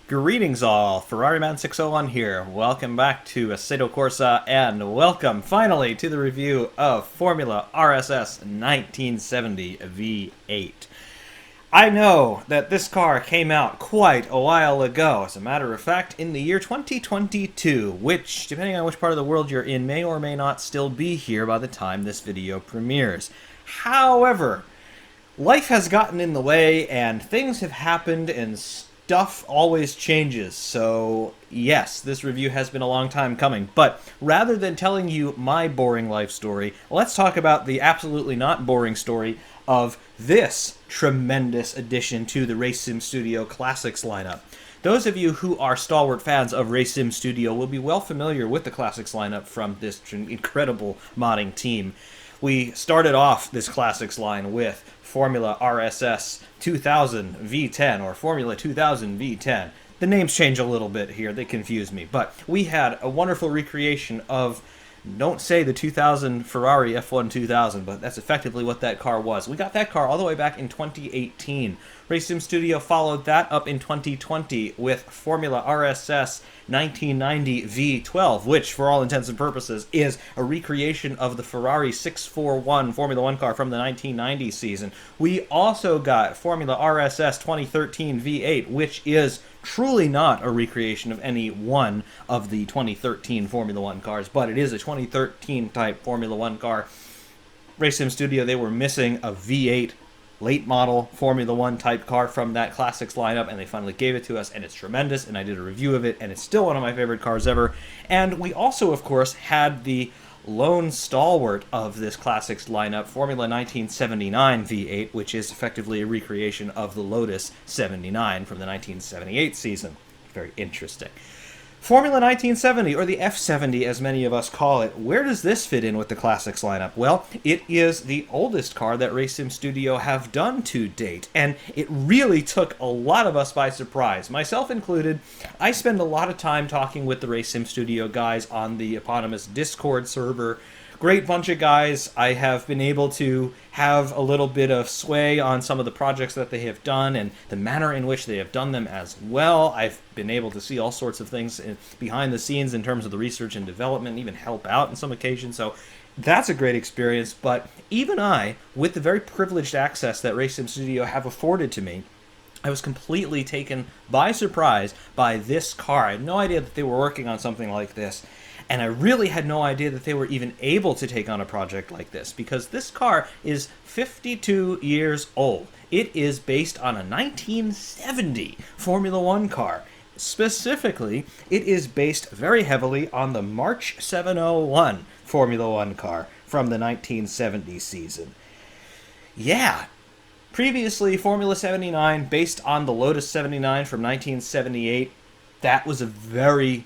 Greetings all, Ferrari Man 601 here. Welcome back to Assetto Corsa, and welcome finally to the review of Formula RSS 1970 V8. I know that this car came out quite a while ago, as a matter of fact, in the year 2022, which, depending on which part of the world you're in, may or may not still be here by the time this video premieres. However, life has gotten in the way, and things have happened, and stuff always changes, so yes, this review has been a long time coming. But rather than telling you my boring life story, let's talk about the absolutely not boring story of this tremendous addition to the Race Sim Studio Classics lineup. Those of you who are stalwart fans of Race Sim Studio will be well familiar with the Classics lineup from this incredible modding team. We started off this Classics line with Formula RSS 2000 V10, or Formula 2000 V10. The names change a little bit here, they confuse me, but we had a wonderful recreation of, don't say the 2000 Ferrari F1 2000, but that's effectively what that car was. We got that car all the way back in 2018. Race Sim Studio followed that up in 2020 with Formula RSS 1990 V12, which, for all intents and purposes, is a recreation of the Ferrari 641 Formula 1 car from the 1990 season. We also got Formula RSS 2013 V8, which is truly not a recreation of any one of the 2013 Formula 1 cars, but it is a 2013 type Formula 1 car. Race Sim Studio, they were missing a V8 late model Formula 1 type car from that Classics lineup, and they finally gave it to us, and it's tremendous, and I did a review of it, and it's still one of my favorite cars ever. And we also, of course, had the lone stalwart of this Classics lineup, Formula 1979 V8, which is effectively a recreation of the Lotus 79 from the 1978 season. Very interesting. Formula 1970, or the F70 as many of us call it, where does this fit in with the Classics lineup? Well, it is the oldest car that Race Sim Studio have done to date, and it really took a lot of us by surprise, myself included. I spend a lot of time talking with the Race Sim Studio guys on the eponymous Discord server. Great bunch of guys. I have been able to have a little bit of sway on some of the projects that they have done and the manner in which they have done them as well. I've been able to see all sorts of things behind the scenes in terms of the research and development, even help out on some occasions. So that's a great experience. But even I, with the very privileged access that Race Sim Studio have afforded to me, I was completely taken by surprise by this car. I had no idea that they were working on something like this. And I really had no idea that they were even able to take on a project like this, because this car is 52 years old. It is based on a 1970 Formula 1 car. Specifically, it is based very heavily on the March 701 Formula 1 car from the 1970 season. Yeah. Previously, Formula 79, based on the Lotus 79 from 1978, that was a very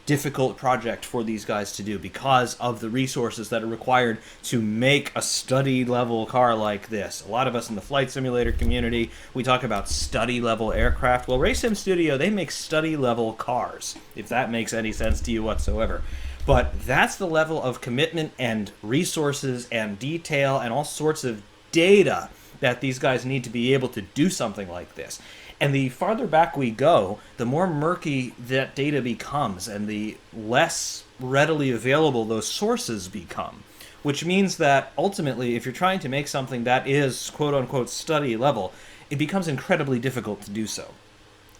difficult project for these guys to do because of the resources that are required to make a study-level car like this. A lot of us in the flight simulator community, we talk about study-level aircraft. Well, Race Sim Studio, they make study-level cars, if that makes any sense to you whatsoever. But that's the level of commitment and resources and detail and all sorts of data that these guys need to be able to do something like this. And the farther back we go, the more murky that data becomes and the less readily available those sources become. Which means that ultimately, if you're trying to make something that is quote-unquote study level, it becomes incredibly difficult to do so.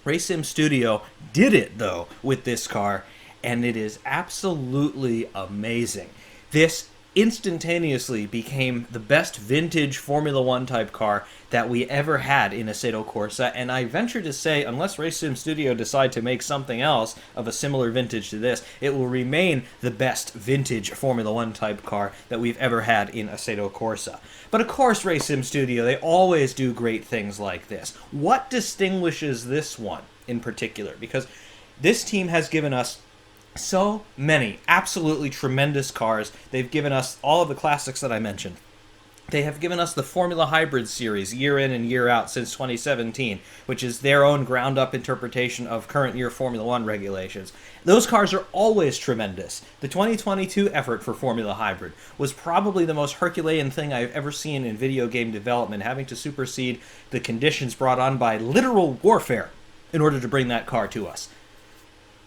Race Sim Studio did it, though, with this car, and it is absolutely amazing. This instantaneously became the best vintage Formula 1 type car that we ever had in Assetto Corsa, and I venture to say, unless Race Sim Studio decide to make something else of a similar vintage to this, it will remain the best vintage Formula 1 type car that we've ever had in Assetto Corsa. But of course, Race Sim Studio, they always do great things like this. What distinguishes this one in particular? Because this team has given us so many absolutely tremendous cars. They've given us all of the classics that I mentioned. They have given us the Formula Hybrid series year in and year out since 2017, which is their own ground-up interpretation of current year Formula 1 regulations. Those cars are always tremendous. The 2022 effort for Formula Hybrid was probably the most Herculean thing I've ever seen in video game development, having to supersede the conditions brought on by literal warfare in order to bring that car to us.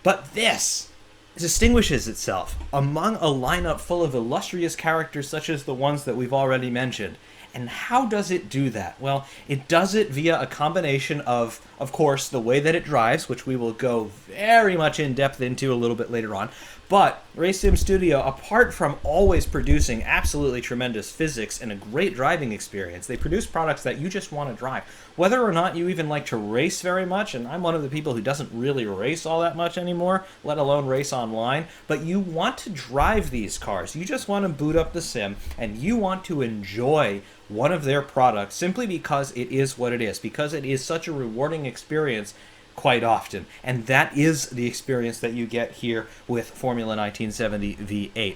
But this distinguishes itself among a lineup full of illustrious characters such as the ones that we've already mentioned. And how does it do that? Well, it does it via a combination of course, the way that it drives, which we will go very much in depth into a little bit later on. But Race Sim Studio, apart from always producing absolutely tremendous physics and a great driving experience, they produce products that you just want to drive. Whether or not you even like to race very much, and I'm one of the people who doesn't really race all that much anymore, let alone race online, but you want to drive these cars. You just want to boot up the sim, and you want to enjoy one of their products simply because it is what it is, because it is such a rewarding experience quite often. And that is the experience that you get here with Formula 1970 V8.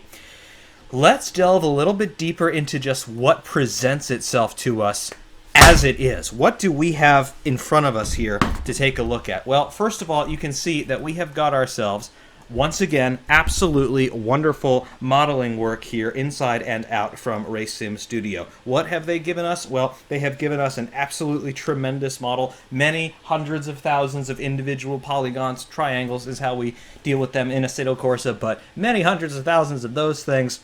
Let's delve a little bit deeper into just what presents itself to us as it is. What do we have in front of us here to take a look at? Well, first of all, you can see that we have got ourselves, once again, absolutely wonderful modeling work here inside and out from Race Sim Studio. What have they given us? Well, they have given us an absolutely tremendous model. Many hundreds of thousands of individual polygons, triangles is how we deal with them in Assetto Corsa, but many hundreds of thousands of those things.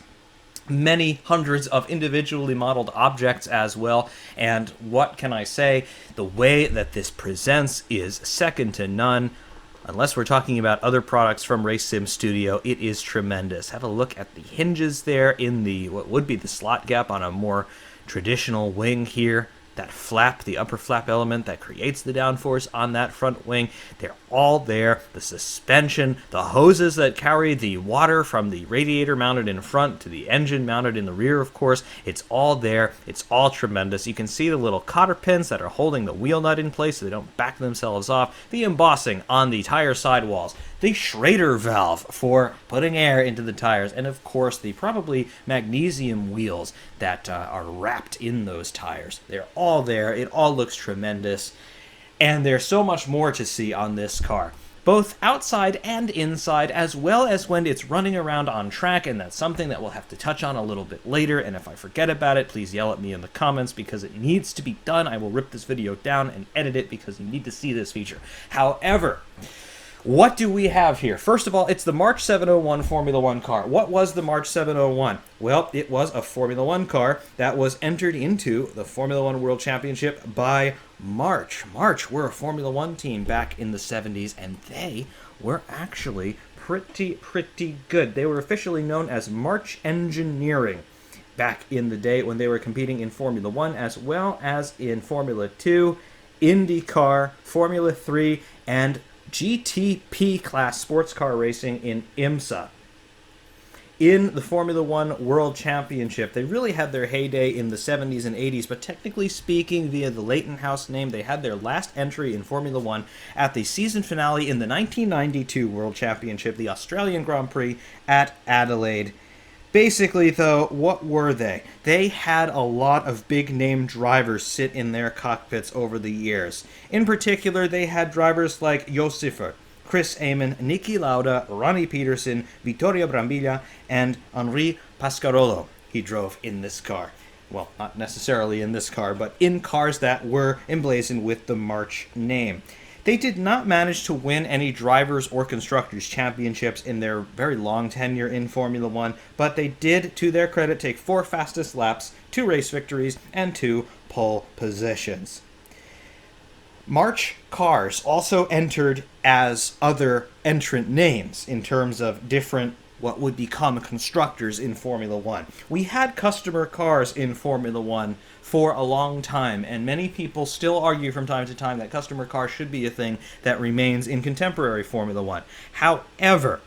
Many hundreds of individually modeled objects as well. And what can I say? The way that this presents is second to none. Unless we're talking about other products from Race Sim Studio, it is tremendous. Have a look at the hinges there in the what would be the slot gap on a more traditional wing here. That flap, the upper flap element that creates the downforce on that front wing, they're all there. The suspension, the hoses that carry the water from the radiator mounted in front to the engine mounted in the rear, of course, it's all there. It's all tremendous. You can see the little cotter pins that are holding the wheel nut in place so they don't back themselves off. The embossing on the tire sidewalls. The Schrader valve for putting air into the tires, and of course the probably magnesium wheels that are wrapped in those tires. They're all there. It all looks tremendous, and there's so much more to see on this car, both outside and inside, as well as when it's running around on track, and that's something that we'll have to touch on a little bit later, and if I forget about it, please yell at me in the comments because it needs to be done. I will rip this video down and edit it because you need to see this feature. However, what do we have here? First of all, it's the March 701 Formula 1 car. What was the March 701? Well, it was a Formula 1 car that was entered into the Formula 1 World Championship by March. March were a Formula 1 team back in the 70s, and they were actually pretty good. They were officially known as March Engineering back in the day when they were competing in Formula 1 as well as in Formula 2, IndyCar, Formula 3, and GTP class sports car racing in IMSA. In the Formula 1 World Championship, they really had their heyday in the 70s and 80s, but technically speaking, via the Leighton House name, they had their last entry in Formula 1 at the season finale in the 1992 World Championship, the Australian Grand Prix at Adelaide. Basically, though, what were they? They had a lot of big-name drivers sit in their cockpits over the years. In particular, they had drivers like Josifer, Chris Amon, Niki Lauda, Ronnie Peterson, Vittorio Brambilla, and Henri Pascarolo he drove in this car. Well, not necessarily in this car, but in cars that were emblazoned with the March name. They did not manage to win any drivers' or constructors' championships in their very long tenure in Formula 1, but they did, to their credit, take 4 fastest laps, 2 race victories, and 2 pole positions. March cars also entered as other entrant names in terms of different what would become constructors in Formula 1. We had customer cars in Formula 1 for a long time, and many people still argue from time to time that customer cars should be a thing that remains in contemporary Formula 1. However,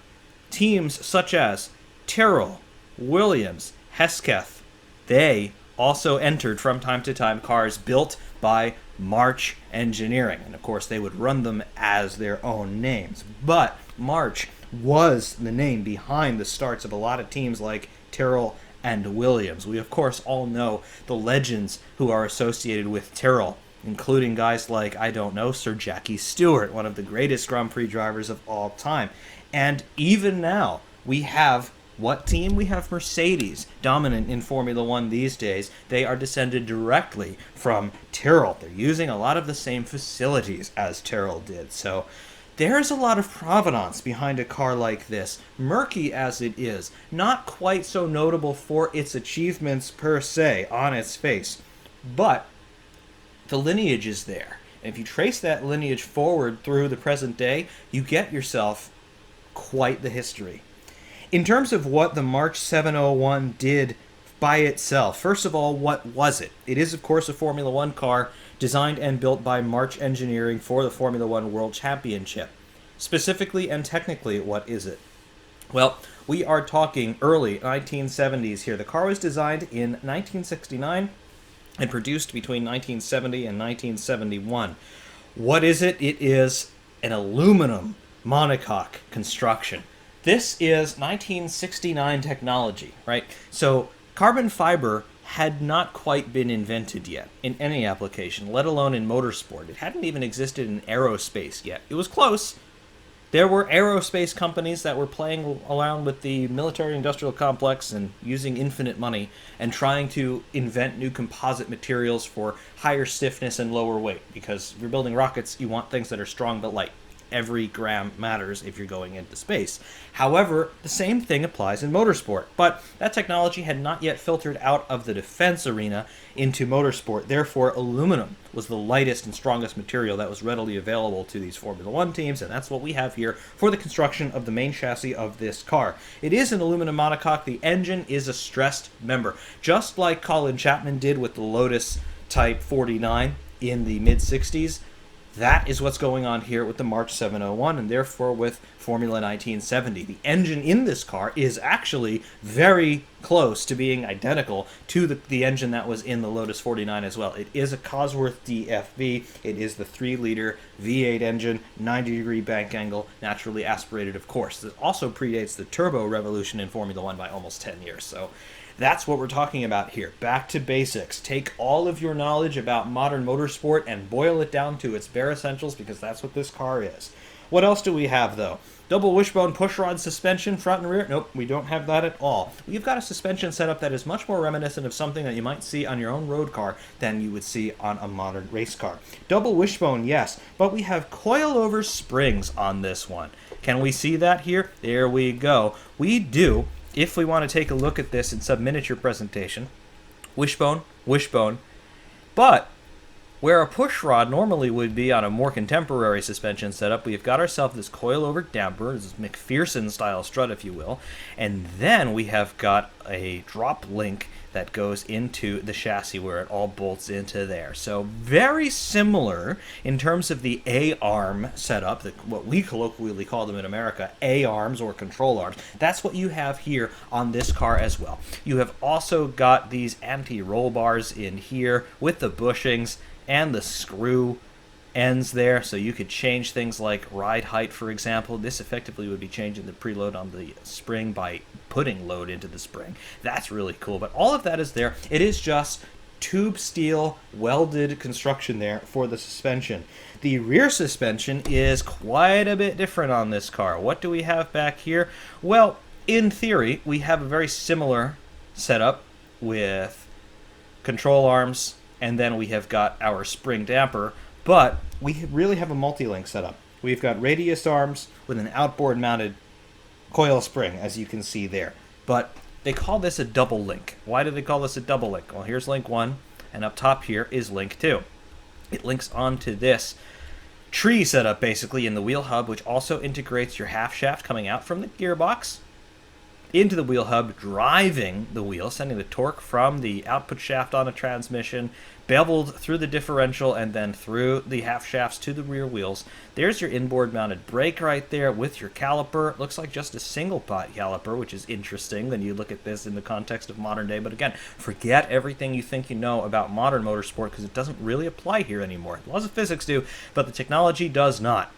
teams such as Tyrrell, Williams, Hesketh, they also entered from time to time cars built by March Engineering, and of course they would run them as their own names. But March was the name behind the starts of a lot of teams like Tyrrell and Williams. We of course all know the legends who are associated with Tyrrell, including guys like, I don't know, Sir Jackie Stewart, one of the greatest Grand Prix drivers of all time. And even now, we have What team? We have Mercedes, dominant in Formula One these days. They are descended directly from Tyrrell. They're using a lot of the same facilities as Tyrrell did. So there's a lot of provenance behind a car like this, murky as it is, not quite so notable for its achievements per se on its face, but the lineage is there. And if you trace that lineage forward through the present day, you get yourself quite the history. In terms of what the March 701 did by itself, first of all, what was it? It is, of course, a Formula One car designed and built by March Engineering for the Formula One World Championship. Specifically and technically, what is it? Well, we are talking early 1970s here. The car was designed in 1969 and produced between 1970 and 1971. What is it? It is an aluminum monocoque construction. This is 1969 technology, right? So carbon fiber had not quite been invented yet in any application, let alone in motorsport. It hadn't even existed in aerospace yet. It was close. There were aerospace companies that were playing around with the military-industrial complex and using infinite money and trying to invent new composite materials for higher stiffness and lower weight. Because if you're building rockets, you want things that are strong but light. Every gram matters if you're going into space. However, the same thing applies in motorsport, but that technology had not yet filtered out of the defense arena into motorsport. Therefore, aluminum was the lightest and strongest material that was readily available to these Formula One teams, and that's what we have here for the construction of the main chassis of this car. It is an aluminum monocoque. The engine is a stressed member, just like Colin Chapman did with the Lotus Type 49 in the mid-60s. That is what's going on here with the March 701 and therefore with Formula 1970. The engine in this car is actually very close to being identical to the engine that was in the Lotus 49 as well. It is a Cosworth DFV. It is the 3-liter V8 engine, 90-degree bank angle, naturally aspirated, of course. It also predates the turbo revolution in Formula 1 by almost 10 years. So that's what we're talking about here. Back to basics. Take all of your knowledge about modern motorsport and boil it down to its bare essentials, because that's what this car is. What else do we have, though? Double wishbone pushrod suspension, front and rear? Nope, we don't have that at all. We've got a suspension setup that is much more reminiscent of something that you might see on your own road car than you would see on a modern race car. Double wishbone, yes, but we have coilover springs on this one. Can we see that here? There we go. We do. If we want to take a look at this in subminiature presentation, wishbone, wishbone, but where a push rod normally would be on a more contemporary suspension setup, we've got ourselves this coilover damper, this McPherson-style strut, if you will, and then we have got a drop link that goes into the chassis where it all bolts into there. So very similar in terms of the A-arm setup, what we colloquially call them in America, A-arms or control arms. That's what you have here on this car as well. You have also got these anti-roll bars in here with the bushings and the screw ends there, so you could change things like ride height, for example. This effectively would be changing the preload on the spring by putting load into the spring. That's really cool, but all of that is there. It is just tube steel welded construction there for the suspension. The rear suspension is quite a bit different on this car. What do we have back here? Well, in theory, we have a very similar setup with control arms, and then we have got our spring damper, but we really have a multi-link setup. We've got radius arms with an outboard mounted coil spring, as you can see there. But they call this a double link. Why do they call this a double link? Well, here's link 1, and up top here is link 2. It links onto this tree setup, basically, in the wheel hub, which also integrates your half shaft coming out from the gearbox into the wheel hub, driving the wheel, sending the torque from the output shaft on a transmission, beveled through the differential, and then through the half shafts to the rear wheels. There's your inboard mounted brake right there with your caliper. It looks like just a single pot caliper, which is interesting when you look at this in the context of modern day. But again, forget everything you think you know about modern motorsport, because it doesn't really apply here anymore. The laws of physics do, but the technology does not.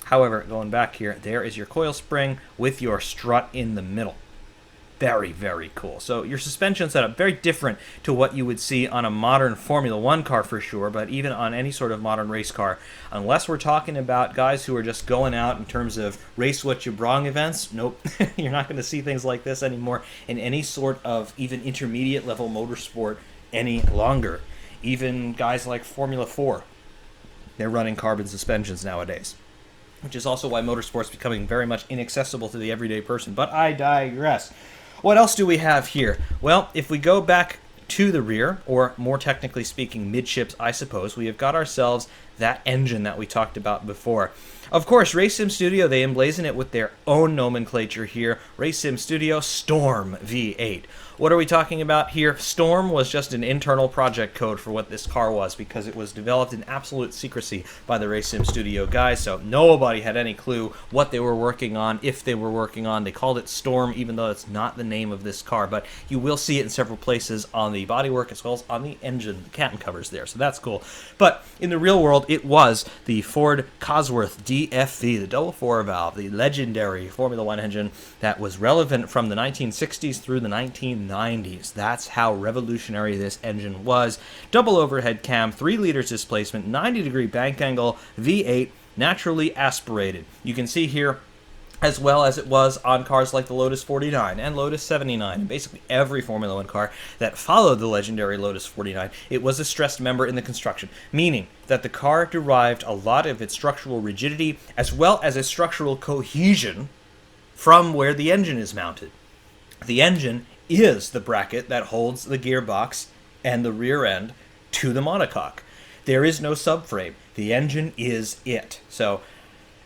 However, going back here, there is your coil spring with your strut in the middle. very, very cool. So your suspension setup, very different to what you would see on a modern Formula One car for sure, but even on any sort of modern race car. Unless we're talking about guys who are just going out in terms of race what you brung events, nope, you're not going to see things like this anymore in any sort of even intermediate level motorsport any longer. Even guys like Formula 4, they're running carbon suspensions nowadays, which is also why motorsport's becoming very much inaccessible to the everyday person. But I digress. What else do we have here? Well, if we go back to the rear, or more technically speaking, midships, I suppose, we have got ourselves that engine that we talked about before. Of course, Race Sim Studio, they emblazon it with their own nomenclature here. Race Sim Studio Storm V8. What are we talking about here? Storm was just an internal project code for what this car was, because it was developed in absolute secrecy by the Race Sim Studio guys, so nobody had any clue what they were working on, if they were working on. They called it Storm, even though it's not the name of this car, but you will see it in several places on the bodywork as well as on the engine, the canton covers there, so that's cool. But in the real world, it was the Ford Cosworth DFV, the double 4-valve, the legendary Formula One engine that was relevant from the 1960s through the 1990s. That's how revolutionary this engine was. Double overhead cam, 3 liters displacement, 90-degree bank angle, V8, naturally aspirated. You can see here, as well as it was on cars like the Lotus 49 and Lotus 79, and basically every Formula One car that followed the legendary Lotus 49, it was a stressed member in the construction, meaning that the car derived a lot of its structural rigidity as well as its structural cohesion from where the engine is mounted. The engine is the bracket that holds the gearbox and the rear end to the monocoque. There is no subframe. The engine is it. So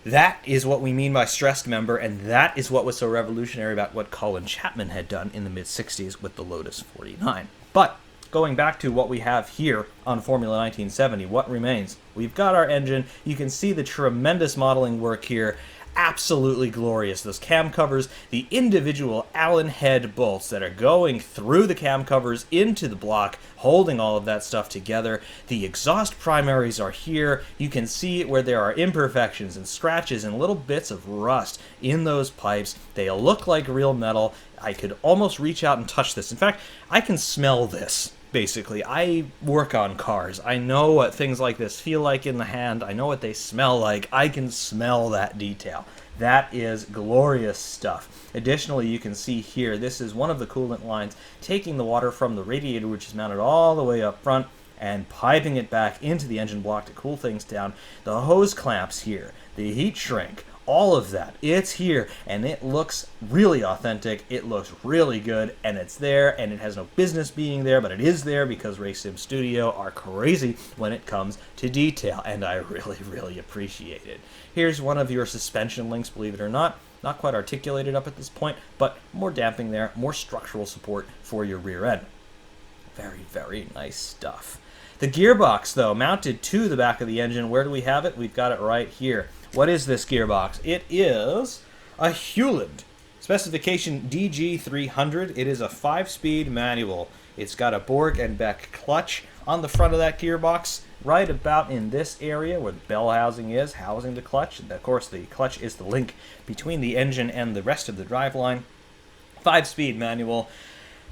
that is what we mean by stressed member, and that is what was so revolutionary about what Colin Chapman had done in the mid-60s with the Lotus 49. But going back to what we have here on Formula 1970, what remains? We've got our engine. You can see the tremendous modeling work here. Absolutely glorious. Those cam covers, the individual Allen head bolts that are going through the cam covers into the block, holding all of that stuff together. The exhaust primaries are here. You can see where there are imperfections and scratches and little bits of rust in those pipes. They look like real metal. I could almost reach out and touch this. In fact, I can smell this. Basically, I work on cars. I know what things like this feel like in the hand. I know what they smell like. I can smell that detail. That is glorious stuff. Additionally, you can see here, this is one of the coolant lines taking the water from the radiator, which is mounted all the way up front, and piping it back into the engine block to cool things down. The hose clamps here, the heat shrink, all of that, it's here, and it looks really authentic, it looks really good, and it's there, and it has no business being there, but it is there because Race Sim Studio are crazy when it comes to detail, and I really, really appreciate it. Here's one of your suspension links, believe it or not. Not quite articulated up at this point, but more damping there, more structural support for your rear end. Very, very nice stuff. The gearbox, though, mounted to the back of the engine, where do we have it? We've got it right here. What is this gearbox? It is a Hewland. Specification DG300. It is a 5-speed manual. It's got a Borg and Beck clutch on the front of that gearbox, right about in this area where the bell housing is, housing the clutch. And of course, the clutch is the link between the engine and the rest of the driveline. 5-speed manual.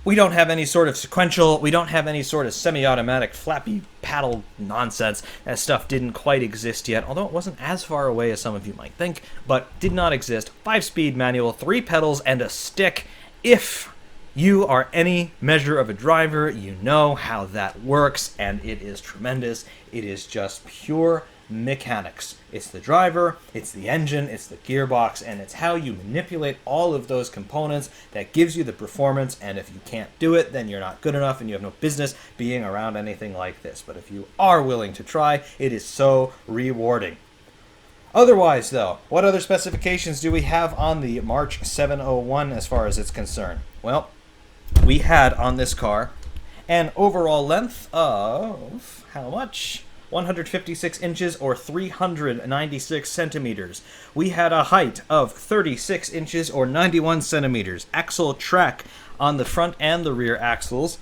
We don't have any sort of sequential, we don't have any sort of semi-automatic flappy paddle nonsense. That stuff didn't quite exist yet, although it wasn't as far away as some of you might think, but did not exist. 5-speed manual, 3 pedals, and a stick. If you are any measure of a driver, you know how that works, and it is tremendous. It is just pure mechanics. It's the driver, it's the engine, it's the gearbox, and it's how you manipulate all of those components that gives you the performance, and if you can't do it, then you're not good enough and you have no business being around anything like this. But if you are willing to try, it is so rewarding. Otherwise, though, what other specifications do we have on the March 701 as far as it's concerned? Well, we had on this car an overall length of how much? 156 inches or 396 centimeters. We had a height of 36 inches or 91 centimeters. Axle track on the front and the rear axles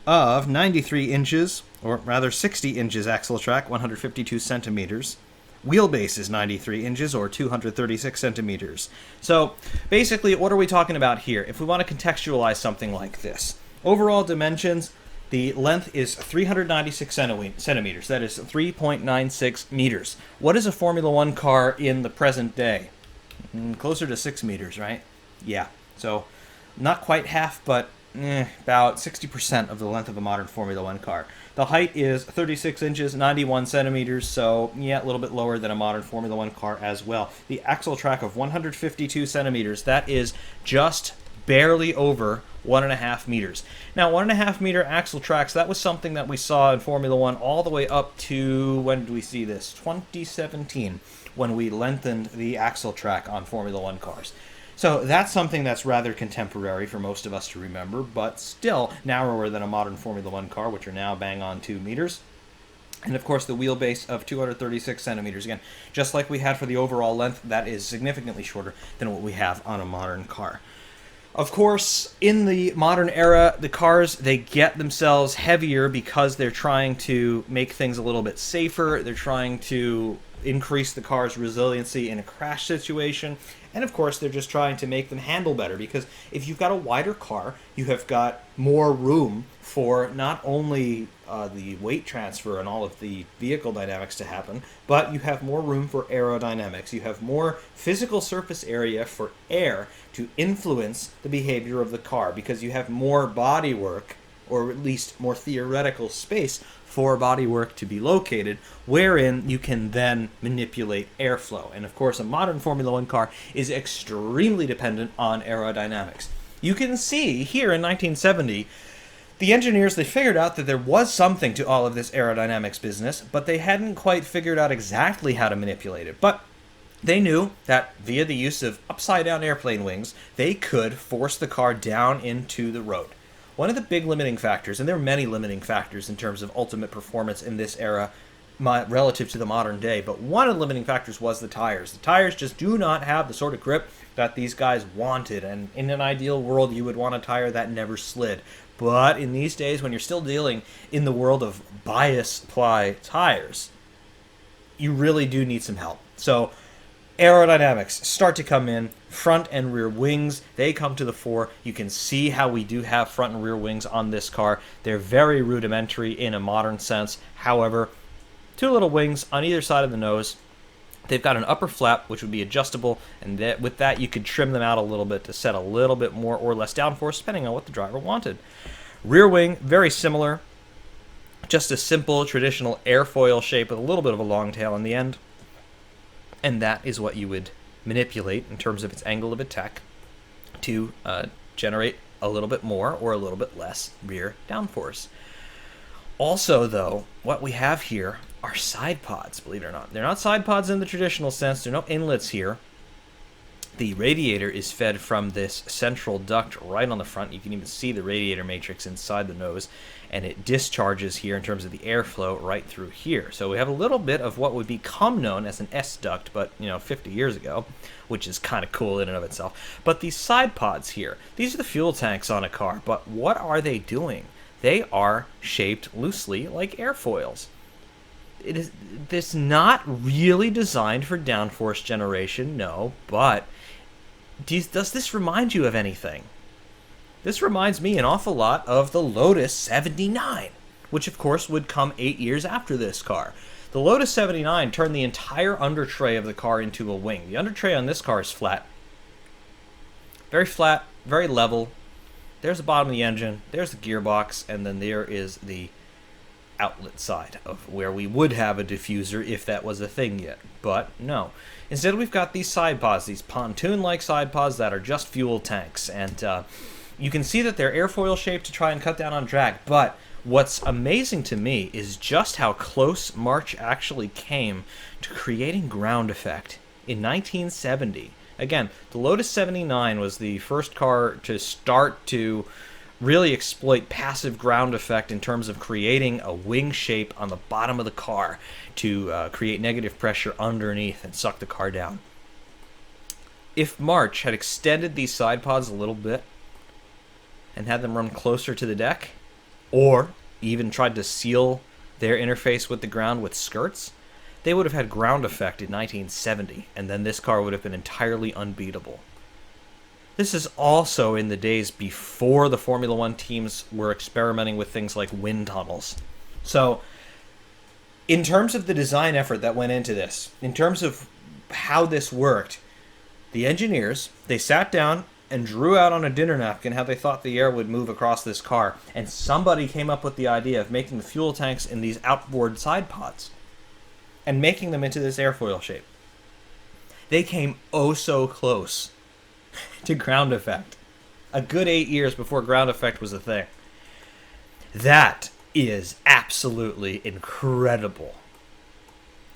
of 93 inches, or rather 60 inches axle track, 152 centimeters. Wheelbase is 93 inches or 236 centimeters. So basically, what are we talking about here? If we want to contextualize something like this, overall dimensions, the length is 396 centimeters. That is 3.96 meters. What is a Formula One car in the present day? Closer to 6 meters, right? Yeah. So not quite half, but about 60% of the length of a modern Formula One car. The height is 36 inches, 91 centimeters, so yeah, a little bit lower than a modern Formula One car as well. The axle track of 152 centimeters, that is just barely over 1.5 meters. Now, 1.5 meter axle tracks, that was something that we saw in Formula One all the way up to, when did we see this? 2017, when we lengthened the axle track on Formula One cars. So that's something that's rather contemporary for most of us to remember, but still narrower than a modern Formula One car, which are now bang on 2 meters. And of course the wheelbase of 236 centimeters. Again, just like we had for the overall length, that is significantly shorter than what we have on a modern car. Of course, in the modern era, the cars, they get themselves heavier because they're trying to make things a little bit safer. They're trying to increase the car's resiliency in a crash situation. And of course, they're just trying to make them handle better, because if you've got a wider car, you have got more room for not only the weight transfer and all of the vehicle dynamics to happen, but you have more room for aerodynamics. You have more physical surface area for air to influence the behavior of the car, because you have more body work, or at least more theoretical space for bodywork to be located, wherein you can then manipulate airflow. And of course, a modern Formula One car is extremely dependent on aerodynamics. You can see here in 1970, the engineers, they figured out that there was something to all of this aerodynamics business, but they hadn't quite figured out exactly how to manipulate it. But they knew that via the use of upside-down airplane wings, they could force the car down into the road. One of the big limiting factors, and there are many limiting factors in terms of ultimate performance in this era relative to the modern day, but one of the limiting factors was the tires. The tires just do not have the sort of grip that these guys wanted, and in an ideal world, you would want a tire that never slid. But in these days, when you're still dealing in the world of bias-ply tires, you really do need some help. So aerodynamics start to come in. Front and rear wings, they come to the fore. You can see how we do have front and rear wings on this car. They're very rudimentary in a modern sense. However, 2 little wings on either side of the nose. They've got an upper flap, which would be adjustable, and with that you could trim them out a little bit to set a little bit more or less downforce, depending on what the driver wanted. Rear wing, very similar. Just a simple, traditional airfoil shape with a little bit of a long tail in the end. And that is what you would manipulate in terms of its angle of attack to generate a little bit more or a little bit less rear downforce. Also, though, what we have here are side pods, believe it or not. They're not side pods in the traditional sense. There are no inlets here. The radiator is fed from this central duct right on the front. You can even see the radiator matrix inside the nose, and it discharges here in terms of the airflow right through here. So we have a little bit of what would become known as an S-duct, but 50 years ago, which is kind of cool in and of itself. But these side pods here, these are the fuel tanks on a car, but what are they doing? They are shaped loosely like airfoils. It's not really designed for downforce generation, no, but does this remind you of anything? This reminds me an awful lot of the Lotus 79, which of course would come 8 years after this car. The Lotus 79 turned the entire under tray of the car into a wing. The under tray on this car is flat, very level. There's the bottom of the engine, there's the gearbox, and then there is the outlet side of where we would have a diffuser if that was a thing yet. But no. Instead, we've got these side pods, these pontoon-like side pods that are just fuel tanks. And you can see that they're airfoil shaped to try and cut down on drag. But what's amazing to me is just how close March actually came to creating ground effect in 1970. Again, the Lotus 79 was the first car to start to really exploit passive ground effect in terms of creating a wing shape on the bottom of the car to create negative pressure underneath and suck the car down. If March had extended these side pods a little bit and had them run closer to the deck, or even tried to seal their interface with the ground with skirts, they would have had ground effect in 1970, and then this car would have been entirely unbeatable. This is also in the days before the Formula One teams were experimenting with things like wind tunnels. So, in terms of the design effort that went into this, in terms of how this worked, the engineers, they sat down and drew out on a dinner napkin how they thought the air would move across this car, and somebody came up with the idea of making the fuel tanks in these outboard side pods and making them into this airfoil shape. They came oh so close to ground effect. A good 8 years before ground effect was a thing. That is absolutely incredible.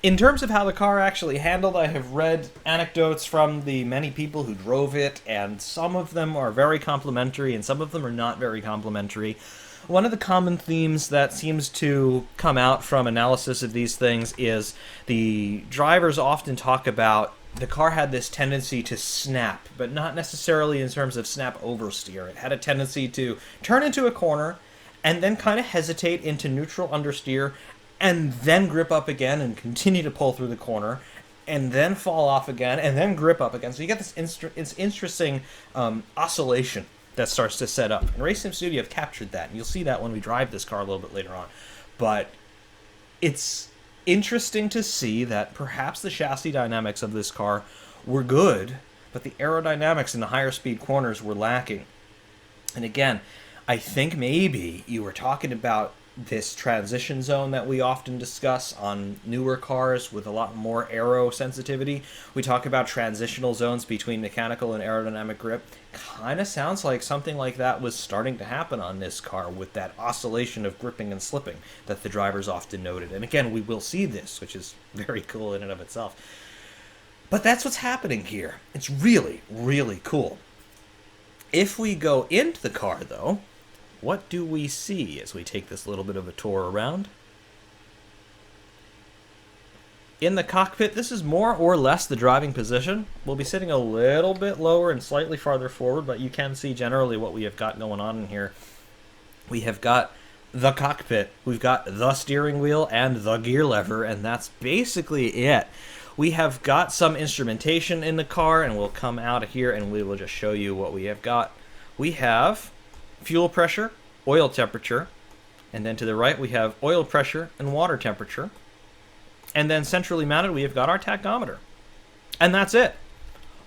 In terms of how the car actually handled, I have read anecdotes from the many people who drove it, and some of them are very complimentary and some of them are not very complimentary. One of the common themes that seems to come out from analysis of these things is the drivers often talk about the car had this tendency to snap, but not necessarily in terms of snap oversteer. It had a tendency to turn into a corner and then kind of hesitate into neutral understeer and then grip up again and continue to pull through the corner and then fall off again and then grip up again. So you get this interesting oscillation that starts to set up. And RaceSim Studio have captured that, and you'll see that when we drive this car a little bit later on. But it's interesting to see that perhaps the chassis dynamics of this car were good, but the aerodynamics in the higher speed corners were lacking. And again, I think maybe you were talking about this transition zone that we often discuss on newer cars with a lot more aero sensitivity. We talk about transitional zones between mechanical and aerodynamic grip. Kind of sounds like something like that was starting to happen on this car with that oscillation of gripping and slipping that the drivers often noted. And again, we will see this, which is very cool in and of itself. But that's what's happening here. It's really, really cool. If we go into the car, though, what do we see as we take this little bit of a tour around? In the cockpit, this is more or less the driving position. We'll be sitting a little bit lower and slightly farther forward, but you can see generally what we have got going on in here. We have got the cockpit, we've got the steering wheel and the gear lever, and that's basically it. We have got some instrumentation in the car, and we'll come out of here and we will just show you what we have got. We have fuel pressure, oil temperature, and then to the right we have oil pressure and water temperature. And then centrally mounted we have got our tachometer. And that's it.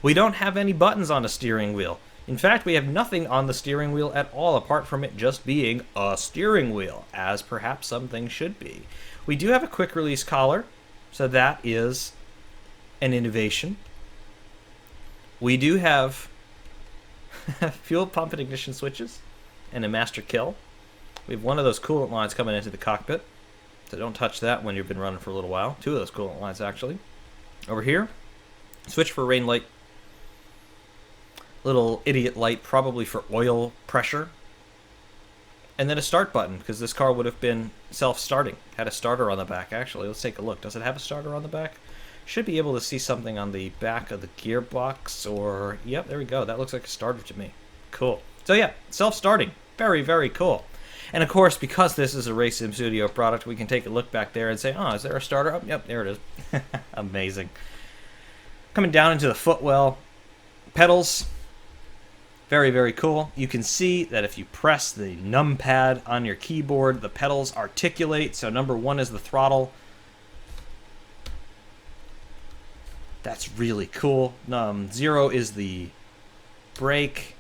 We don't have any buttons on the steering wheel. In fact, we have nothing on the steering wheel at all apart from it just being a steering wheel, as perhaps some things should be. We do have a quick release collar, so that is an innovation. We do have fuel pump and ignition switches and a master kill. We have one of those coolant lines coming into the cockpit, so don't touch that when you've been running for a little while. Two of those coolant lines, actually. Over here, switch for rain light. Little idiot light, probably for oil pressure. And then a start button, because this car would have been self-starting. Had a starter on the back, actually. Let's take a look. Does it have a starter on the back? Should be able to see something on the back of the gearbox, or... Yep, there we go. That looks like a starter to me. Cool. So yeah, self-starting. Very, very cool. And of course, because this is a RaceSim Studio product, we can take a look back there and say, oh, is there a starter? Oh, yep, there it is. Amazing. Coming down into the footwell. Pedals. Very, very cool. You can see that if you press the numpad on your keyboard, the pedals articulate. So number 1 is the throttle. That's really cool. 0 is the brake.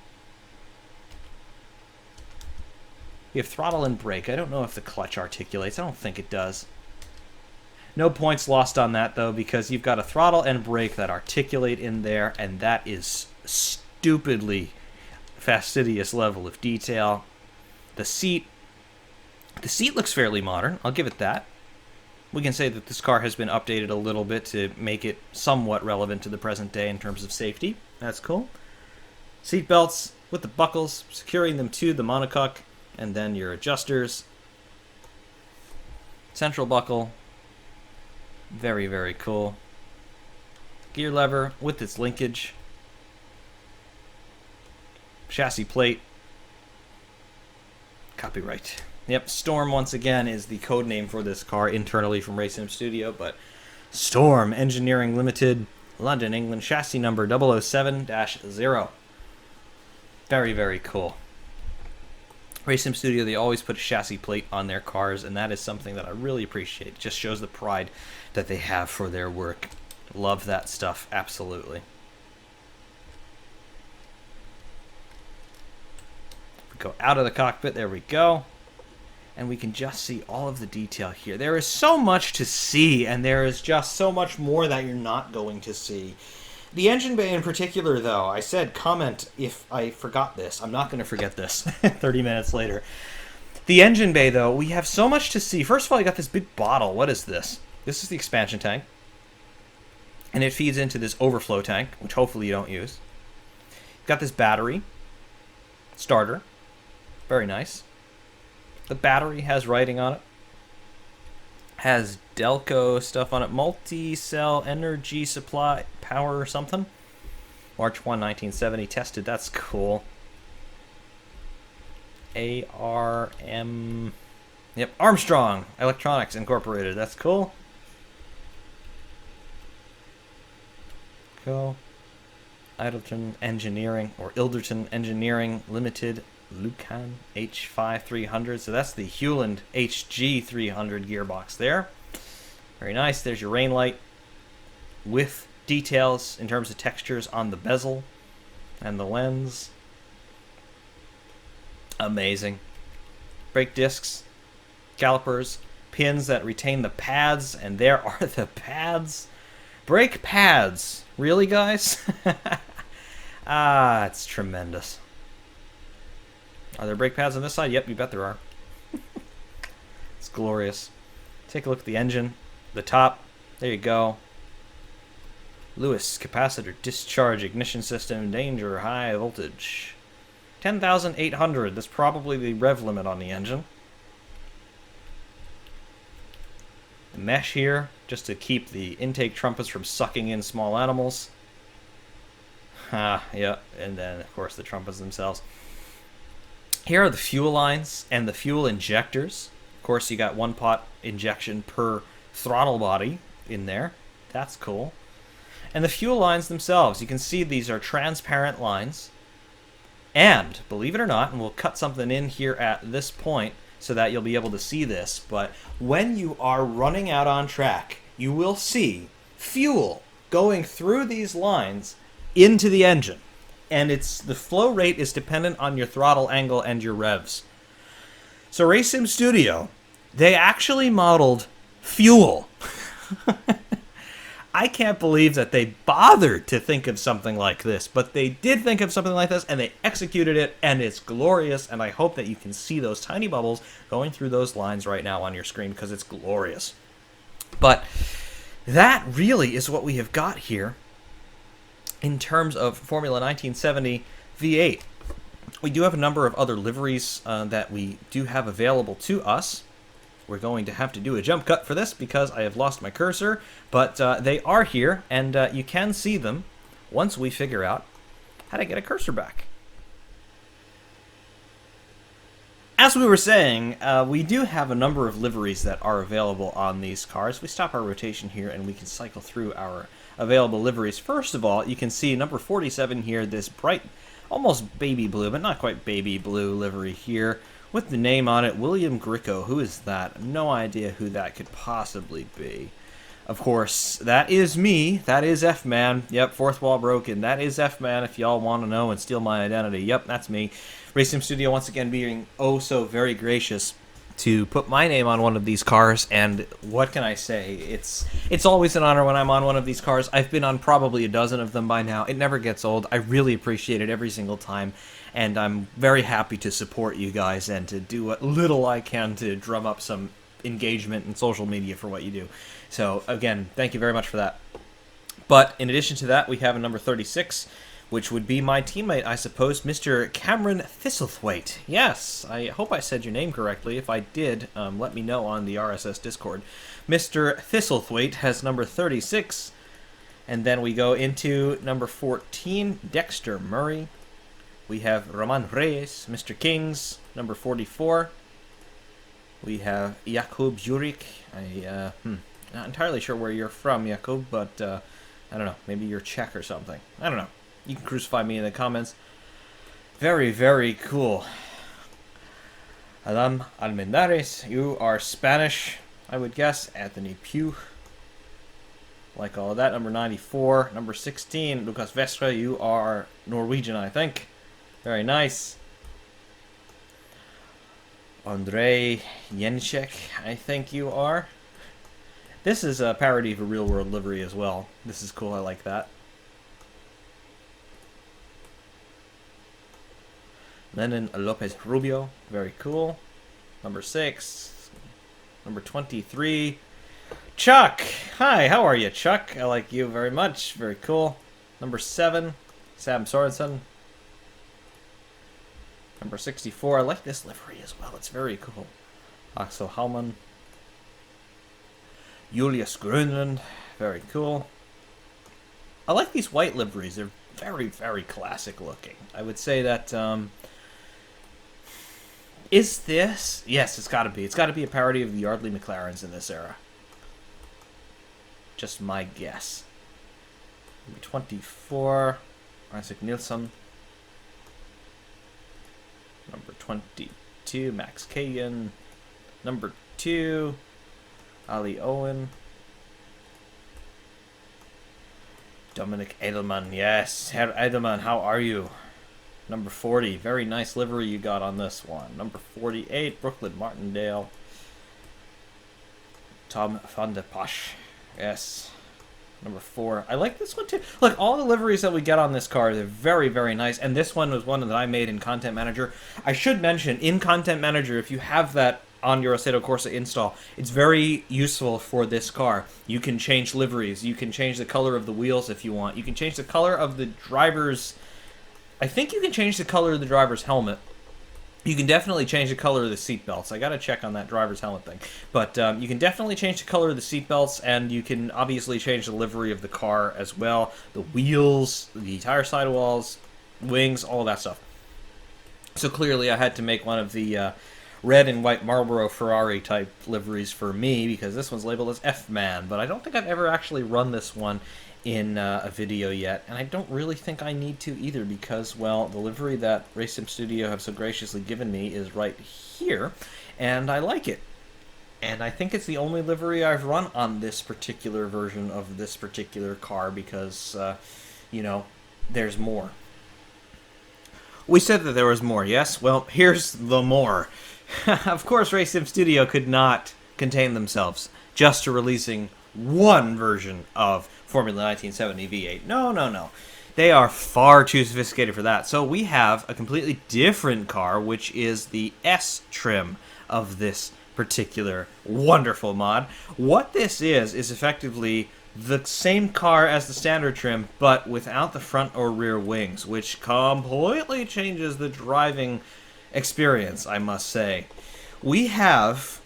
We have throttle and brake. I don't know if the clutch articulates. I don't think it does. No points lost on that, though, because you've got a throttle and brake that articulate in there, and that is stupidly fastidious level of detail. The seat looks fairly modern. I'll give it that. We can say that this car has been updated a little bit to make it somewhat relevant to the present day in terms of safety. That's cool. Seat belts with the buckles, securing them to the monocoque, and then your adjusters. Central buckle. Very, very cool. Gear lever with its linkage. Chassis plate. Copyright. Yep, Storm once again is the code name for this car internally from RaceSim Studio, but Storm Engineering Limited, London, England, chassis number 007-0. Very, very cool. Racing Studio, they always put a chassis plate on their cars, and that is something that I really appreciate. It just shows the pride that they have for their work. Love that stuff, absolutely. We go out of the cockpit, there we go. And we can just see all of the detail here. There is so much to see, and there is just so much more that you're not going to see. The engine bay in particular, though, I said comment if I forgot this. I'm not going to forget this 30 minutes later. The engine bay, though, we have so much to see. First of all, you got this big bottle. What is this? This is the expansion tank. And it feeds into this overflow tank, which hopefully you don't use. You've got this battery. Starter. Very nice. The battery has writing on it. Has Delco stuff on it. Multi-cell energy supply power or something. March 1, 1970. Tested. That's cool. ARM. Yep. Armstrong Electronics Incorporated. That's cool. Cool. Ilderton Engineering or Ilderton Engineering Limited. Lucan H5300. So that's the Hewland HG300 gearbox there. Very nice. There's your rain light with details in terms of textures on the bezel and the lens. Amazing. Brake discs, calipers, pins that retain the pads, and there are the pads. Brake pads. Really, guys? It's tremendous. Are there brake pads on this side? Yep, you bet there are. It's glorious. Take a look at the engine. The top. There you go. Lewis capacitor discharge ignition system danger high voltage. 10,800. That's probably the rev limit on the engine. The mesh here just to keep the intake trumpets from sucking in small animals. Yeah, and then of course the trumpets themselves. Here are the fuel lines and the fuel injectors. Of course, you got one pot injection per throttle body in there. That's cool. And the fuel lines themselves, you can see these are transparent lines. And, believe it or not, and we'll cut something in here at this point so that you'll be able to see this, but when you are running out on track, you will see fuel going through these lines into the engine. And the flow rate is dependent on your throttle angle and your revs. So Racing Studio, they actually modeled fuel. I can't believe that they bothered to think of something like this, but they did think of something like this, and they executed it, and it's glorious, and I hope that you can see those tiny bubbles going through those lines right now on your screen, because it's glorious. But that really is what we have got here in terms of Formula 1970 V8. We do have a number of other liveries that we do have available to us. We're going to have to do a jump cut for this because I have lost my cursor, but they are here, and you can see them once we figure out how to get a cursor back. As we were saying, we do have a number of liveries that are available on these cars. We stop our rotation here and we can cycle through our available liveries. First of all, you can see number 47 here, this bright, almost baby blue, but not quite baby blue livery here, with the name on it, William Gricko. Who is that? No idea who that could possibly be. Of course, that is me. That is F-Man. Yep, fourth wall broken. That is F-Man if y'all want to know and steal my identity. Yep, that's me. Racing Studio once again being oh so very gracious to put my name on one of these cars, and what can I say? It's always an honor when I'm on one of these cars. I've been on probably a dozen of them by now. It never gets old. I really appreciate it every single time, and I'm very happy to support you guys and to do what little I can to drum up some engagement in social media for what you do. So again, thank you very much for that. But in addition to that, we have a number 36, which would be my teammate, I suppose, Mr. Cameron Thistlethwaite. Yes, I hope I said your name correctly. If I did, let me know on the RSS Discord. Mr. Thistlethwaite has number 36. And then we go into number 14, Dexter Murray. We have Roman Reyes, Mr. Kings, number 44. We have Jakub Jurek. Not entirely sure where you're from, Jakub, but I don't know. Maybe you're Czech or something. I don't know. You can crucify me in the comments. Very, very cool. Adam Almendares, you are Spanish, I would guess. Anthony Pugh. Like all of that. Number 94. Number 16, Lucas Vestre, you are Norwegian, I think. Very nice. Andrei Jenček, I think you are. This is a parody of a real-world livery as well. This is cool, I like that. Lenin Lopez Rubio, very cool. Number 6. Number 23. Chuck! Hi, how are you, Chuck? I like you very much. Very cool. Number 7. Sam Sorensen. Number 64. I like this livery as well. It's very cool. Axel Hallman. Julius Grönlund. Very cool. I like these white liveries. They're very, very classic looking. I would say that... is this? Yes, it's got to be. It's got to be a parody of the Yardley McLarens in this era. Just my guess. Number 24, Isaac Nilsson. Number 22, Max Kagan. Number 2, Ali Owen. Dominic Edelman, yes. Herr Edelman, how are you? Number 40, very nice livery you got on this one. Number 48, Brooklyn Martindale. Tom van de Posch, yes. Number 4, I like this one too. Look, all the liveries that we get on this car, they're very, very nice. And this one was one that I made in Content Manager. I should mention, in Content Manager, if you have that on your Assetto Corsa install, it's very useful for this car. You can change liveries. You can change the color of the wheels if you want. You can change the color of the driver's... I think you can change the color of the driver's helmet. You can definitely change the color of the seatbelts. I gotta check on that driver's helmet thing. But you can definitely change the color of the seatbelts, and you can obviously change the livery of the car as well. The wheels, the tire sidewalls, wings, all that stuff. So clearly I had to make one of the red and white Marlboro Ferrari type liveries for me, because this one's labeled as F-Man. But I don't think I've ever actually run this one in a video yet, and I don't really think I need to either, because, well, the livery that Race Sim Studio have so graciously given me is right here, and I like it. And I think it's the only livery I've run on this particular version of this particular car, because, you know, there's more. We said that there was more, yes? Well, here's the more. Of course, Race Sim Studio could not contain themselves just to releasing one version of Formula 1970 V8. No, no, no. They are far too sophisticated for that. So we have a completely different car, which is the S trim of this particular wonderful mod. What this is effectively the same car as the standard trim, but without the front or rear wings, which completely changes the driving experience, I must say. We have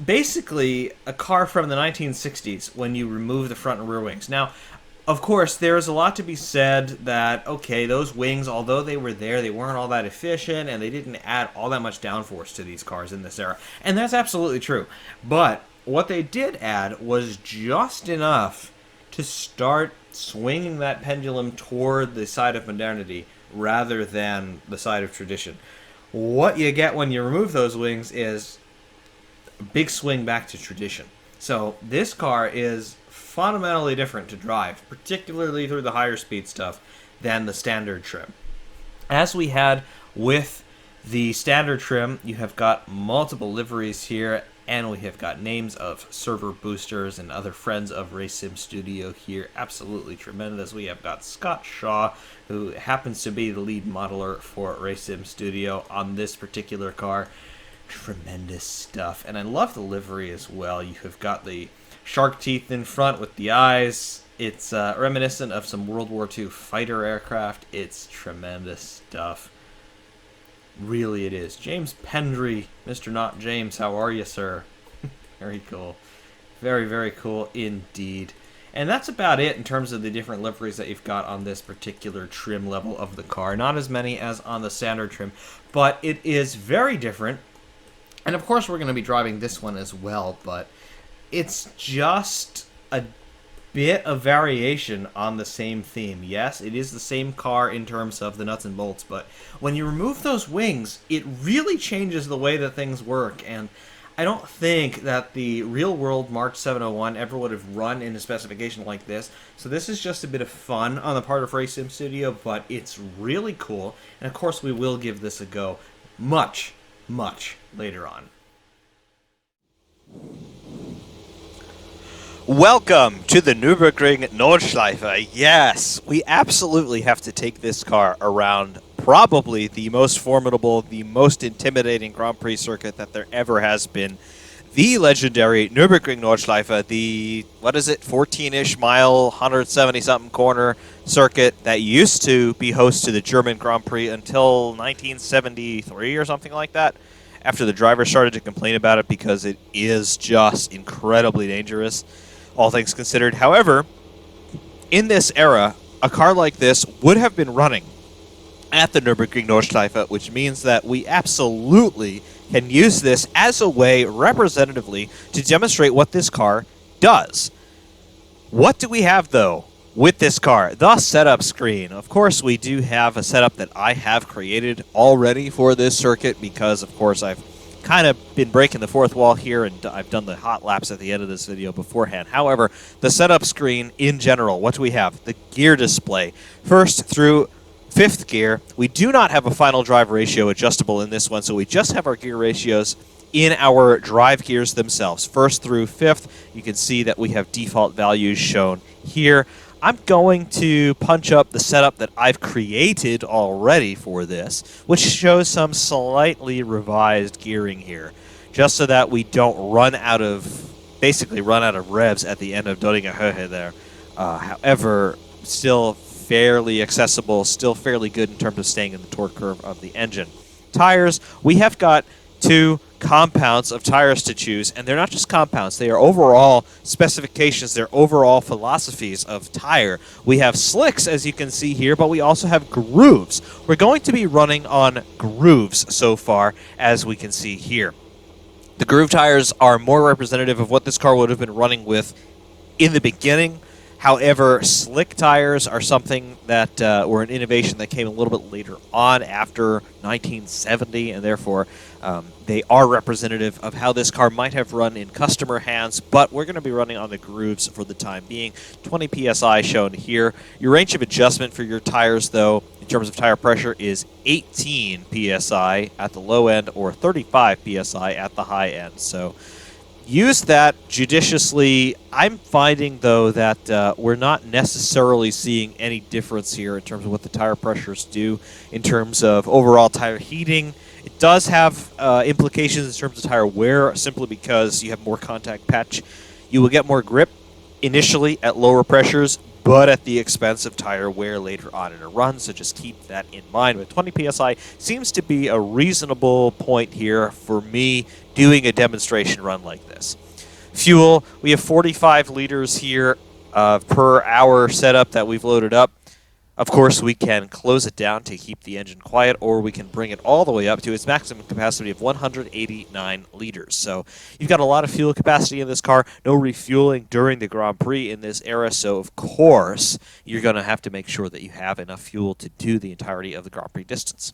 basically a car from the 1960s when you remove the front and rear wings. Now, of course, there's a lot to be said that, okay, those wings, although they were there, they weren't all that efficient, and they didn't add all that much downforce to these cars in this era. And that's absolutely true. But what they did add was just enough to start swinging that pendulum toward the side of modernity rather than the side of tradition. What you get when you remove those wings is a big swing back to tradition. So this car is fundamentally different to drive, particularly through the higher speed stuff, than the standard trim. As we had with the standard trim, you have got multiple liveries here, and we have got names of server boosters and other friends of Race Sim Studio here. Absolutely tremendous. We have got Scott Shaw, who happens to be the lead modeler for Race Sim Studio on this particular car. Tremendous stuff. And I love the livery as well. You have got the shark teeth in front with the eyes. It's reminiscent of some World War II fighter aircraft. It's tremendous stuff. Really it is. James Pendry, Mr. Not James, how are you, sir? Very cool. Very, very cool indeed. And that's about it in terms of the different liveries that you've got on this particular trim level of the car. Not as many as on the standard trim, but it is very different. And of course we're going to be driving this one as well, but It's just a bit of variation on the same theme. Yes, it is the same car in terms of the nuts and bolts, but when you remove those wings, it really changes the way that things work. And I don't think that the real-world March 701 ever would have run in a specification like this. So this is just a bit of fun on the part of Race Sim Studio, but it's really cool. And of course, we will give this a go much, much later on. Welcome to the Nürburgring Nordschleife. Yes, we absolutely have to take this car around probably the most formidable, the most intimidating Grand Prix circuit that there ever has been. The legendary Nürburgring Nordschleife, the, 14-ish mile, 170-something corner circuit that used to be host to the German Grand Prix until 1973 or something like that, after the drivers started to complain about it because it is just incredibly dangerous, all things considered. However, in this era, a car like this would have been running at the Nürburgring Nordschleife, which means that we absolutely can use this as a way, representatively, to demonstrate what this car does. What do we have, though, with this car? The setup screen. Of course, we do have a setup that I have created already for this circuit because, of course, I've kind of been breaking the fourth wall here, and I've done the hot laps at the end of this video beforehand. However, the setup screen in general, what do we have? The gear display. First through fifth gear, we do not have a final drive ratio adjustable in this one, so we just have our gear ratios in our drive gears themselves. First through fifth, you can see that we have default values shown here. I'm going to punch up the setup that I've created already for this, which shows some slightly revised gearing here, just so that we don't basically run out of revs at the end of Döringe Höhe there. However, still fairly accessible, still fairly good in terms of staying in the torque curve of the engine. Tires, we have got two compounds of tires to choose, and they're not just compounds, they are overall specifications, they're overall philosophies of tire. We have slicks, as you can see here, but we also have grooves. We're going to be running on grooves so far, as we can see here. The groove tires are more representative of what this car would have been running with in the beginning. However, slick tires are something that were an innovation that came a little bit later on after 1970, and therefore they are representative of how this car might have run in customer hands, but we're going to be running on the grooves for the time being. 20 PSI shown here. Your range of adjustment for your tires, though, in terms of tire pressure, is 18 PSI at the low end or 35 PSI at the high end. So use that judiciously. I'm finding, though, that we're not necessarily seeing any difference here in terms of what the tire pressures do in terms of overall tire heating. It does have implications in terms of tire wear, simply because you have more contact patch. You will get more grip initially at lower pressures, but at the expense of tire wear later on in a run, so just keep that in mind. But 20 PSI seems to be a reasonable point here for me doing a demonstration run like this. Fuel, we have 45 liters here per hour setup that we've loaded up. Of course, we can close it down to keep the engine quiet, or we can bring it all the way up to its maximum capacity of 189 liters. So you've got a lot of fuel capacity in this car. No refueling during the Grand Prix in this era, so of course you're going to have to make sure that you have enough fuel to do the entirety of the Grand Prix distance.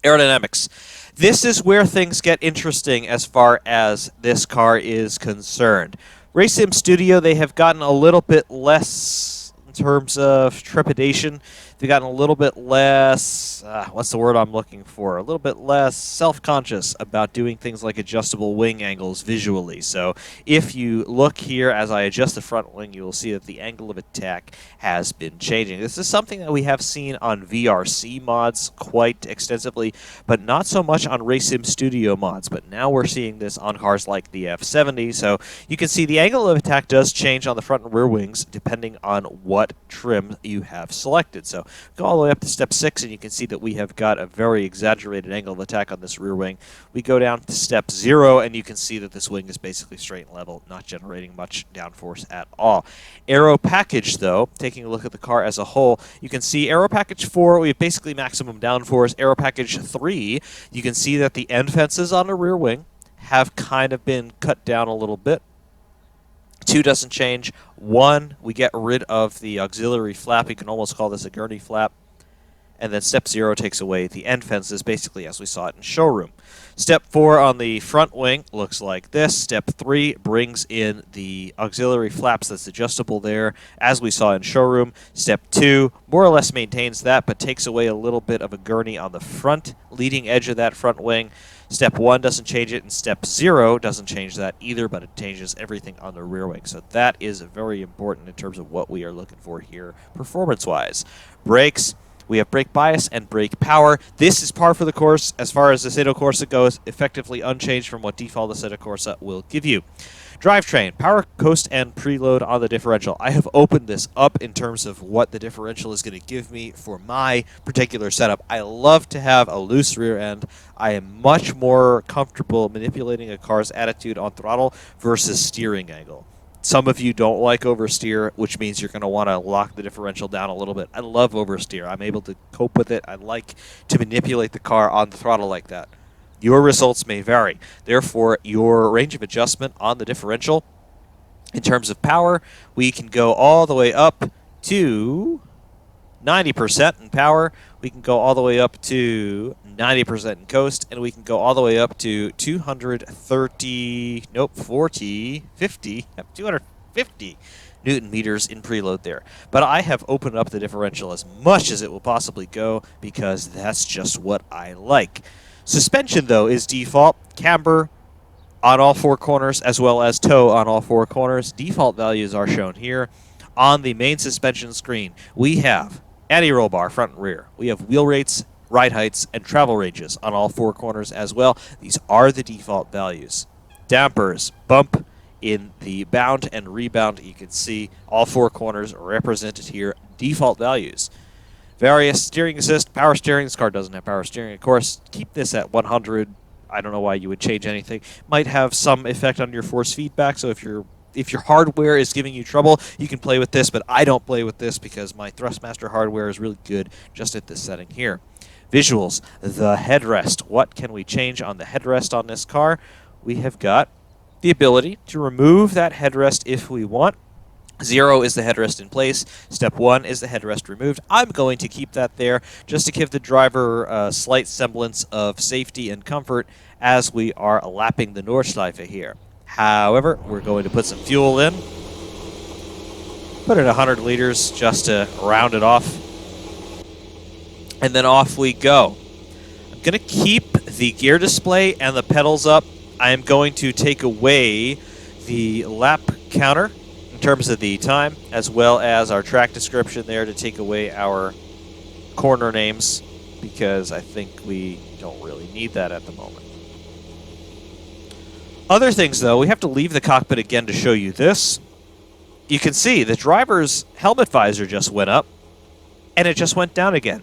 Aerodynamics. This is where things get interesting as far as this car is concerned. Race Sim Studio, they have gotten a little bit less in terms of trepidation. They've gotten a little bit less, what's the word I'm looking for? A little bit less self-conscious about doing things like adjustable wing angles visually. So if you look here as I adjust the front wing, you will see that the angle of attack has been changing. This is something that we have seen on VRC mods quite extensively, but not so much on Race Sim Studio mods. But now we're seeing this on cars like the F70. So you can see the angle of attack does change on the front and rear wings depending on what trim you have selected. So go all the way up to step 6, and you can see that we have got a very exaggerated angle of attack on this rear wing. We go down to step 0, and you can see that this wing is basically straight and level, not generating much downforce at all. Aero package, though, taking a look at the car as a whole, you can see aero package 4, we have basically maximum downforce. Aero package 3, you can see that the end fences on the rear wing have kind of been cut down a little bit. 2 doesn't change. 1, we get rid of the auxiliary flap. You can almost call this a gurney flap. And then step 0 takes away the end fences, basically as we saw it in showroom. Step 4 on the front wing looks like this. Step 3 brings in the auxiliary flaps that's adjustable there, as we saw in showroom. Step 2 more or less maintains that, but takes away a little bit of a gurney on the front leading edge of that front wing. Step 1 doesn't change it, and Step 0 doesn't change that either, but it changes everything on the rear wing. So that is very important in terms of what we are looking for here performance-wise. Brakes. We have brake bias and brake power. This is par for the course as far as Assetto Corsa goes, effectively unchanged from what default Assetto Corsa will give you. Drivetrain, power, coast, and preload on the differential. I have opened this up in terms of what the differential is going to give me for my particular setup. I love to have a loose rear end. I am much more comfortable manipulating a car's attitude on throttle versus steering angle. Some of you don't like oversteer, which means you're going to want to lock the differential down a little bit. I love oversteer. I'm able to cope with it. I like to manipulate the car on the throttle like that. Your results may vary. Therefore, your range of adjustment on the differential, in terms of power, we can go all the way up to 90% in power. We can go all the way up to 90% in coast, and we can go all the way up to 250 Newton meters in preload there. But I have opened up the differential as much as it will possibly go because that's just what I like. Suspension, though, is default. Camber on all 4 corners as well as toe on all 4 corners. Default values are shown here. On the main suspension screen, we have anti-roll bar front and rear. We have wheel rates, ride heights, and travel ranges on all 4 corners as well. These are the default values. Dampers, bump in the bound and rebound. You can see all 4 corners are represented here. Default values. Various steering assist, power steering. This car doesn't have power steering, of course. Keep this at 100. I don't know why you would change anything. Might have some effect on your force feedback, so if your hardware is giving you trouble, you can play with this, but I don't play with this because my Thrustmaster hardware is really good just at this setting here. Visuals, the headrest. What can we change on the headrest on this car? We have got the ability to remove that headrest if we want. 0 is the headrest in place. Step 1 is the headrest removed. I'm going to keep that there just to give the driver a slight semblance of safety and comfort as we are lapping the Nordschleife here. However, we're going to put some fuel in. Put in 100 liters just to round it off. And then off we go. I'm going to keep the gear display and the pedals up. I am going to take away the lap counter in terms of the time, as well as our track description there to take away our corner names, because I think we don't really need that at the moment. Other things, though, we have to leave the cockpit again to show you this. You can see the driver's helmet visor just went up, and it just went down again.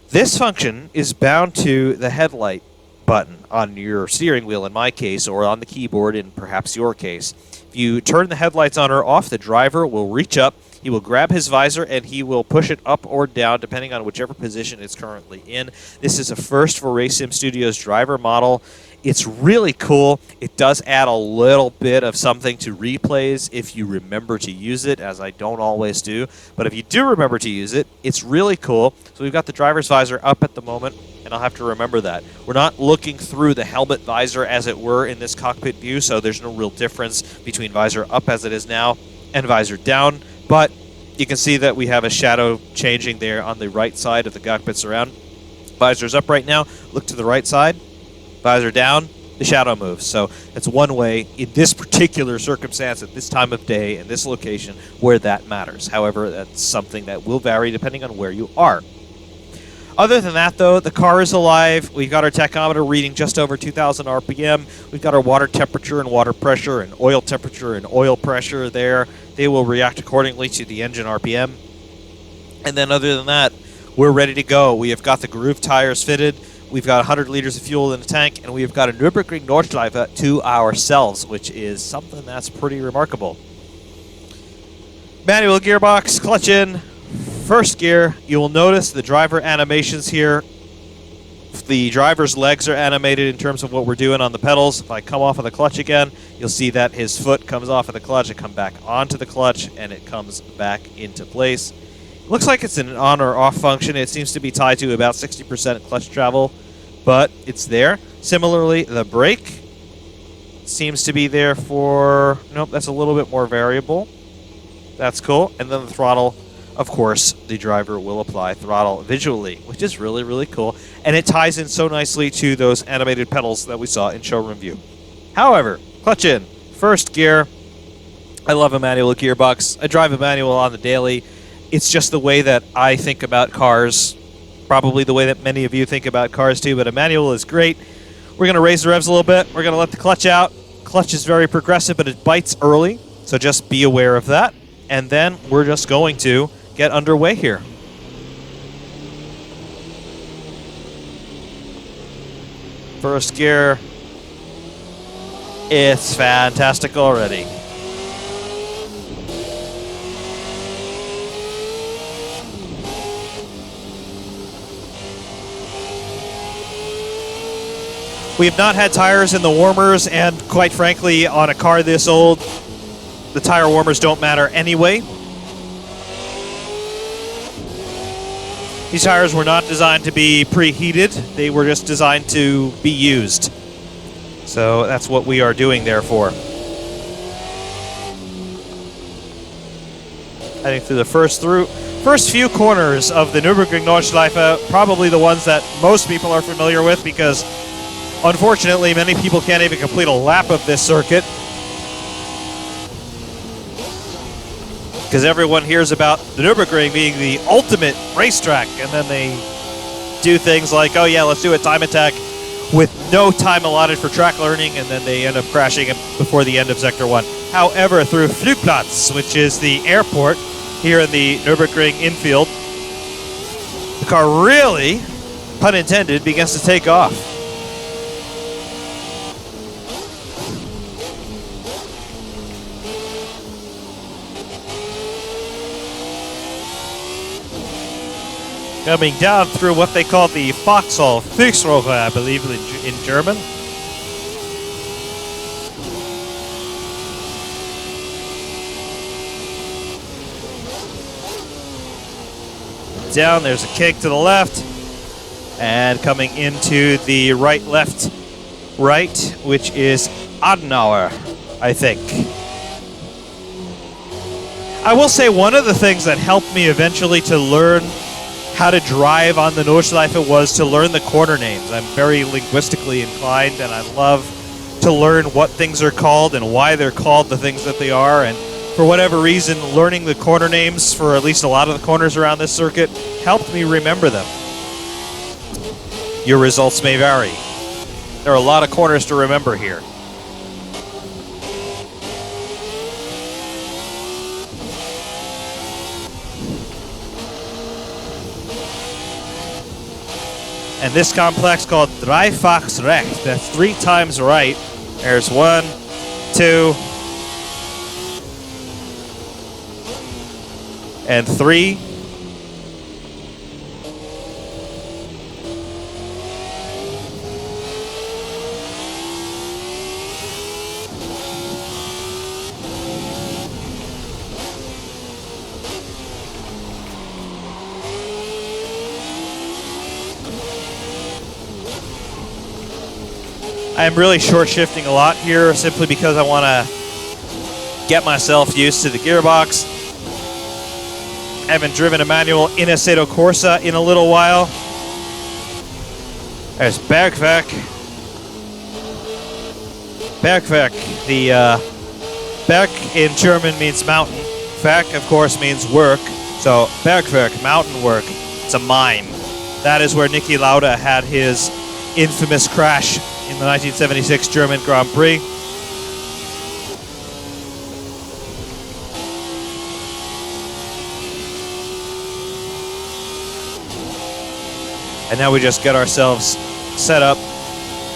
This function is bound to the headlight button on your steering wheel in my case, or on the keyboard in perhaps your case. If you turn the headlights on or off, the driver will reach up, he will grab his visor, and he will push it up or down depending on whichever position it's currently in. This is a first for RaceSim Studios driver model. It's really cool. It does add a little bit of something to replays if you remember to use it, as I don't always do. But if you do remember to use it, it's really cool. So we've got the driver's visor up at the moment, and I'll have to remember that. We're not looking through the helmet visor, as it were, in this cockpit view, so there's no real difference between visor up as it is now and visor down. But you can see that we have a shadow changing there on the right side of the cockpit surround. Visor's up right now. Look to the right side. Visor down, the shadow moves. So that's one way in this particular circumstance, at this time of day, in this location, where that matters. However, that's something that will vary depending on where you are. Other than that, though, the car is alive. We've got our tachometer reading just over 2,000 RPM. We've got our water temperature and water pressure and oil temperature and oil pressure there. They will react accordingly to the engine RPM. And then other than that, we're ready to go. We have got the groove tires fitted. We've got 100 liters of fuel in the tank, and we've got a Nürburgring Nordschleife to ourselves, which is something that's pretty remarkable. Manual gearbox, clutch in, first gear. You will notice the driver animations here Both the driver's legs are animated in terms of what we're doing on the pedals. If I come off of the clutch again, you'll see that his foot comes off of the clutch, it comes back onto the clutch, and it comes back into place. It looks like it's an on or off function. It seems to be tied to about 60% clutch travel, but it's there. Similarly, the brake seems to be there for... Nope, that's a little bit more variable. That's cool. And then the throttle, of course, the driver will apply throttle visually, which is really, really cool. And it ties in so nicely to those animated pedals that we saw in showroom view. However, clutch in, first gear. I love a manual gearbox. I drive a manual on the daily. It's just the way that I think about cars, probably the way that many of you think about cars too, but a manual is great. We're going to raise the revs a little bit. We're going to let the clutch out. Clutch is very progressive, but it bites early, so just be aware of that. And then we're just going to get underway here. First gear. It's fantastic already. We have not had tires in the warmers, and quite frankly, on a car this old, the tire warmers don't matter anyway. These tires were not designed to be preheated. They were just designed to be used. So that's what we are doing therefore. Heading through the first few corners of the Nürburgring Nordschleife, probably the ones that most people are familiar with because unfortunately many people can't even complete a lap of this circuit. Because everyone hears about the Nürburgring being the ultimate racetrack, and then they do things like, oh yeah, let's do a time attack with no time allotted for track learning, and then they end up crashing before the end of Sector 1. However, through Flugplatz, which is the airport here in the Nürburgring infield, the car really, pun intended, begins to take off. Coming down through what they call the Vauxhall Fuchsroche, I believe in German. Down, there's a kick to the left. And coming into the right-left right, which is Adenauer, I think. I will say one of the things that helped me eventually to learn how to drive on the Nordschleife was to learn the corner names. I'm very linguistically inclined, and I love to learn what things are called and why they're called the things that they are. And for whatever reason, learning the corner names for at least a lot of the corners around this circuit helped me remember them. Your results may vary. There are a lot of corners to remember here. And this complex called Dreifachs Recht, that's 3 times right. There's 1, 2, and 3. I'm really short shifting a lot here simply because I want to get myself used to the gearbox. I haven't driven a manual in Assetto Corsa in a little while. There's Bergwerk. Bergwerk. The Berg in German means mountain. Werk, of course, means work. So Bergwerk, mountain work. It's a mine. That is where Niki Lauda had his infamous crash in the 1976 German Grand Prix. And now we just get ourselves set up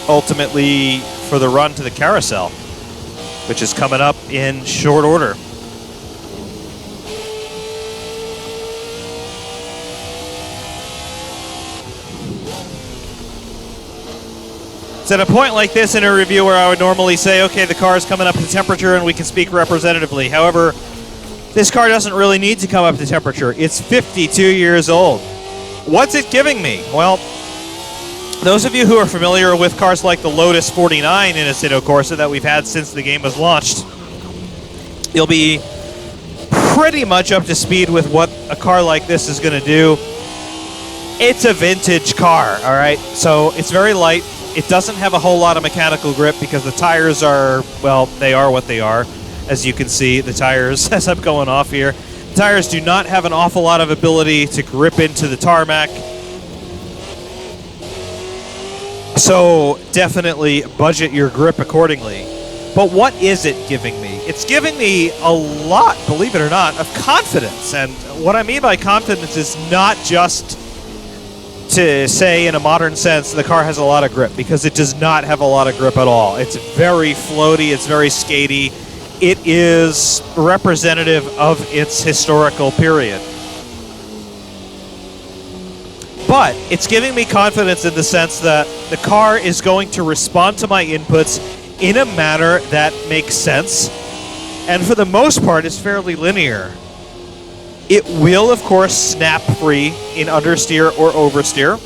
ultimately for the run to the carousel, which is coming up in short order. It's at a point like this in a review where I would normally say, okay, the car is coming up to temperature and we can speak representatively. However, this car doesn't really need to come up to temperature. It's 52 years old. What's it giving me? Well, those of you who are familiar with cars like the Lotus 49 in Assetto Corsa that we've had since the game was launched, you'll be pretty much up to speed with what a car like this is going to do. It's a vintage car, all right? So it's very light. It doesn't have a whole lot of mechanical grip because the tires are, well, they are what they are. As you can see, the tires, as I'm going off here, the tires do not have an awful lot of ability to grip into the tarmac. So definitely budget your grip accordingly. But what is it giving me? It's giving me a lot, believe it or not, of confidence. And what I mean by confidence is not just to say in a modern sense the car has a lot of grip, because it does not have a lot of grip at all. It's very floaty, it's very skatey. It is representative of its historical period. But it's giving me confidence in the sense that the car is going to respond to my inputs in a manner that makes sense, and for the most part is fairly linear. It will, of course, snap free in understeer or oversteer.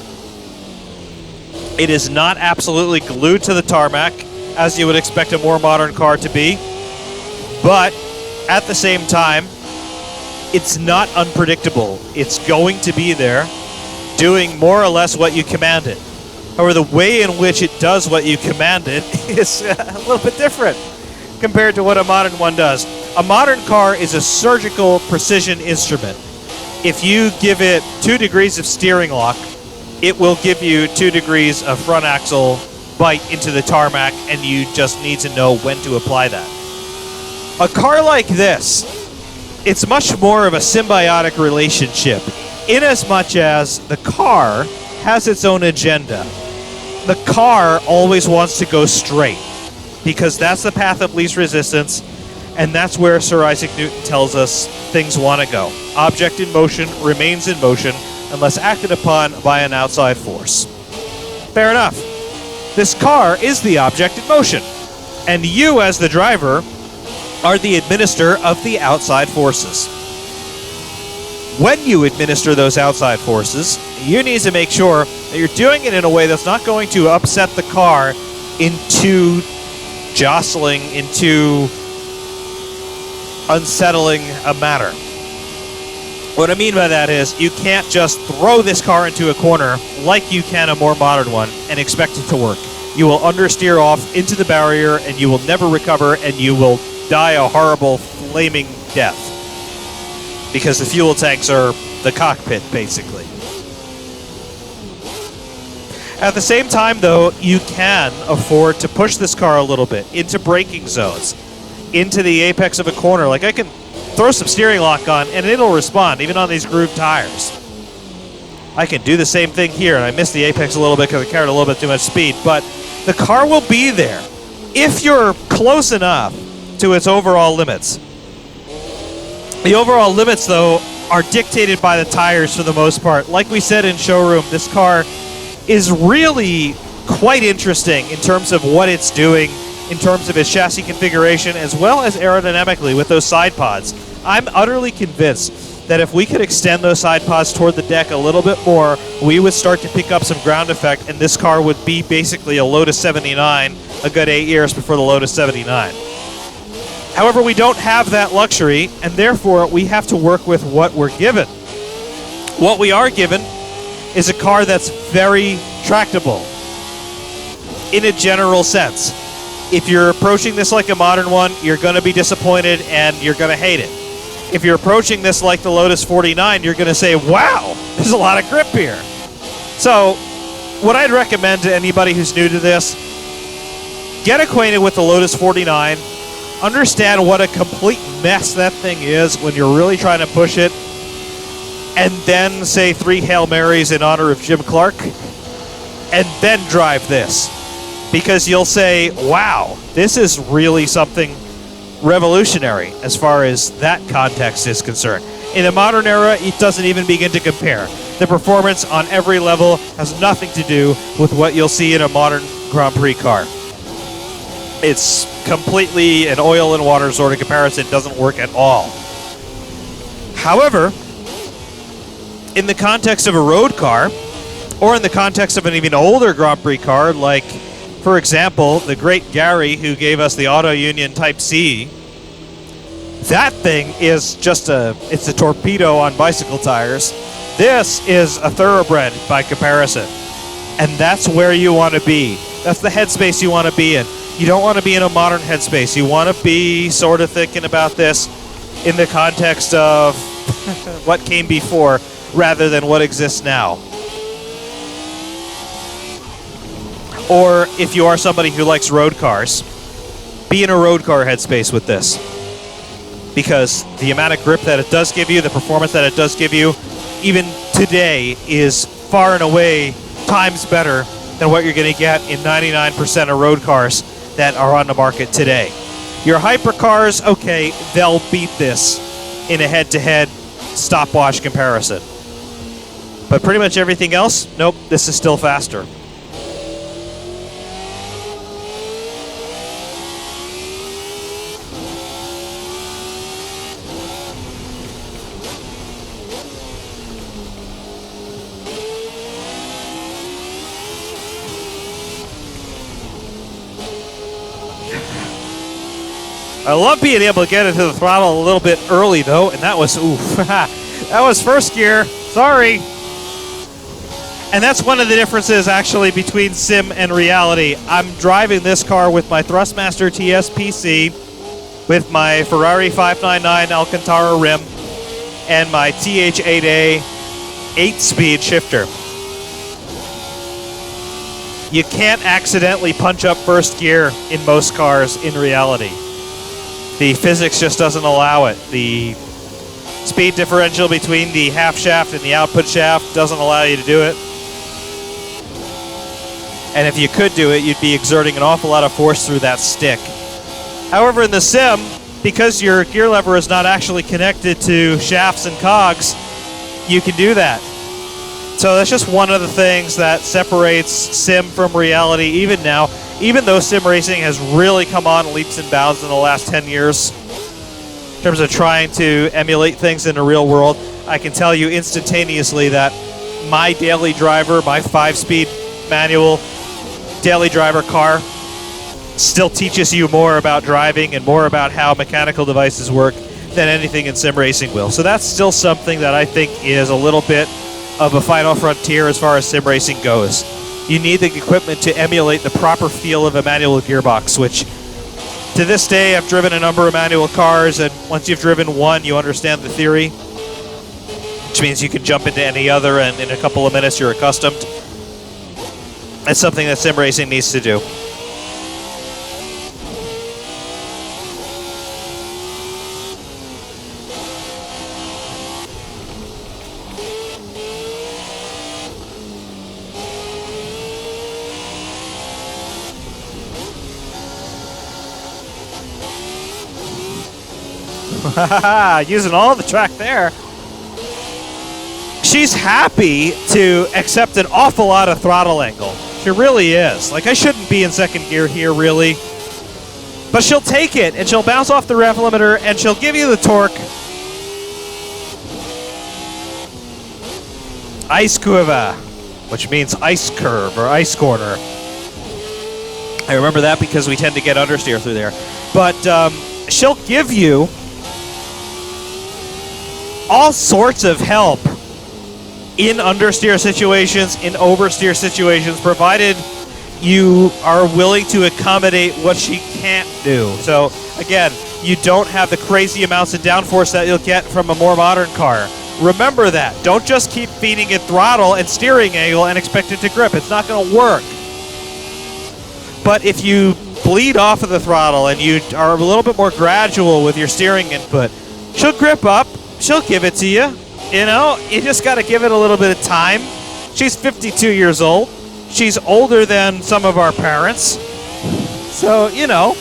It is not absolutely glued to the tarmac, as you would expect a more modern car to be. But at the same time, it's not unpredictable. It's going to be there, doing more or less what you command it. However, the way in which it does what you command it is a little bit different compared to what a modern one does. A modern car is a surgical precision instrument. If you give it 2 degrees of steering lock, it will give you 2 degrees of front axle bite into the tarmac, and you just need to know when to apply that. A car like this, it's much more of a symbiotic relationship, in as much as the car has its own agenda. The car always wants to go straight, because that's the path of least resistance, and that's where Sir Isaac Newton tells us things want to go. Object in motion remains in motion unless acted upon by an outside force. Fair enough. This car is the object in motion, and you, as the driver, are the administrator of the outside forces. When you administer those outside forces, you need to make sure that you're doing it in a way that's not going to upset the car into jostling, into unsettling a matter. What I mean by that is you can't just throw this car into a corner like you can a more modern one and expect it to work. You will understeer off into the barrier, and you will never recover, and you will die a horrible flaming death, because the fuel tanks are the cockpit, basically. At the same time, though, you can afford to push this car a little bit into braking zones, into the apex of a corner. Like, I can throw some steering lock on, and it'll respond, even on these grooved tires. I can do the same thing here, and I missed the apex a little bit because I carried a little bit too much speed, but the car will be there if you're close enough to its overall limits. The overall limits, though, are dictated by the tires for the most part. Like we said in showroom, this car is really quite interesting in terms of what it's doing, in terms of its chassis configuration, as well as aerodynamically with those side pods. I'm utterly convinced that if we could extend those side pods toward the deck a little bit more, we would start to pick up some ground effect, and this car would be basically a Lotus 79 a good 8 years before the Lotus 79. However, we don't have that luxury, and therefore we have to work with what we're given. What we are given is a car that's very tractable in a general sense. If you're approaching this like a modern one, you're going to be disappointed and you're going to hate it. If you're approaching this like the Lotus 49, you're going to say, wow, there's a lot of grip here. So what I'd recommend to anybody who's new to this, get acquainted with the Lotus 49, understand what a complete mess that thing is when you're really trying to push it, and then say 3 Hail Marys in honor of Jim Clark, and then drive this. Because you'll say, wow, this is really something revolutionary as far as that context is concerned. In the modern era, it doesn't even begin to compare. The performance on every level has nothing to do with what you'll see in a modern Grand Prix car. It's completely an oil and water sort of comparison. It doesn't work at all. However, in the context of a road car, or in the context of an even older Grand Prix car, like, for example, the great Gary who gave us the Auto Union Type C, that thing is just it's a torpedo on bicycle tires. This is a thoroughbred by comparison. And that's where you want to be. That's the headspace you want to be in. You don't want to be in a modern headspace. You want to be sort of thinking about this in the context of what came before rather than what exists now. Or if you are somebody who likes road cars, be in a road car headspace with this. Because the amount of grip that it does give you, the performance that it does give you, even today is far and away times better than what you're going to get in 99% of road cars that are on the market today. Your hypercars, okay, they'll beat this in a head-to-head stopwatch comparison. But pretty much everything else, nope, this is still faster. I love being able to get into the throttle a little bit early, though, and that was, oof, that was first gear. Sorry. And that's one of the differences, actually, between sim and reality. I'm driving this car with my Thrustmaster TS PC, with my Ferrari 599 Alcantara rim, and my TH8A 8-speed shifter. You can't accidentally punch up first gear in most cars in reality. The physics just doesn't allow it. The speed differential between the half shaft and the output shaft doesn't allow you to do it. And if you could do it, you'd be exerting an awful lot of force through that stick. However, in the sim, because your gear lever is not actually connected to shafts and cogs, you can do that. So that's just one of the things that separates sim from reality even now. Even though sim racing has really come on leaps and bounds in the last 10 years in terms of trying to emulate things in the real world, I can tell you instantaneously that my daily driver, my 5-speed manual daily driver car, still teaches you more about driving and more about how mechanical devices work than anything in sim racing will. So that's still something that I think is a little bit of a final frontier as far as sim racing goes. You need the equipment to emulate the proper feel of a manual gearbox, which to this day I've driven a number of manual cars, and once you've driven one, you understand the theory, which means you can jump into any other, and in a couple of minutes you're accustomed. That's something that sim racing needs to do. Using all the track there. She's happy to accept an awful lot of throttle angle. She really is. Like, I shouldn't be in second gear here, really. But she'll take it, and she'll bounce off the rev limiter, and she'll give you the torque. Ice curva, which means ice curve or ice corner. I remember that because we tend to get understeer through there. But she'll give you all sorts of help in understeer situations, in oversteer situations, provided you are willing to accommodate what she can't do. So, again, you don't have the crazy amounts of downforce that you'll get from a more modern car. Remember that. Don't just keep feeding it throttle and steering angle and expect it to grip. It's not going to work. But if you bleed off of the throttle and you are a little bit more gradual with your steering input, she'll grip up. She'll give it to you. You know, you just got to give it a little bit of time. She's 52 years old. She's older than some of our parents. So, you know.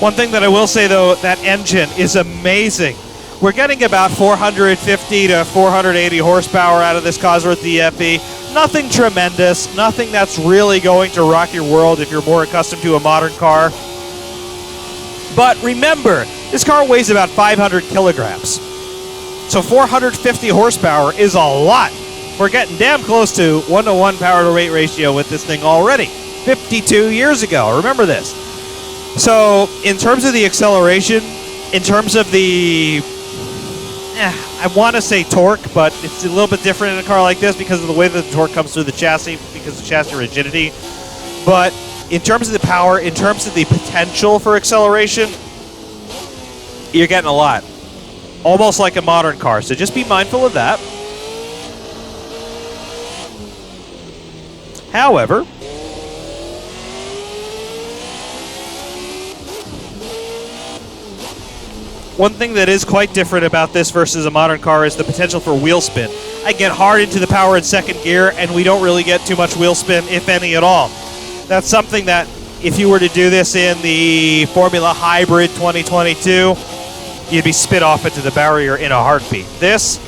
One thing that I will say, though, that engine is amazing. We're getting about 450 to 480 horsepower out of this Cosworth DFE. Nothing tremendous, nothing that's really going to rock your world if you're more accustomed to a modern car. But remember, this car weighs about 500 kilograms. So 450 horsepower is a lot. We're getting damn close to 1-to-1 power-to-weight ratio with this thing already. 52 years ago, remember this. So in terms of the acceleration, in terms of the, I want to say torque, but it's a little bit different in a car like this because of the way that the torque comes through the chassis, because of chassis rigidity. But in terms of the power, in terms of the potential for acceleration, you're getting a lot. Almost like a modern car, so just be mindful of that. However, one thing that is quite different about this versus a modern car is the potential for wheel spin. I get hard into the power in second gear, and we don't really get too much wheel spin, if any at all. That's something that, if you were to do this in the Formula Hybrid 2022, you'd be spit off into the barrier in a heartbeat. This,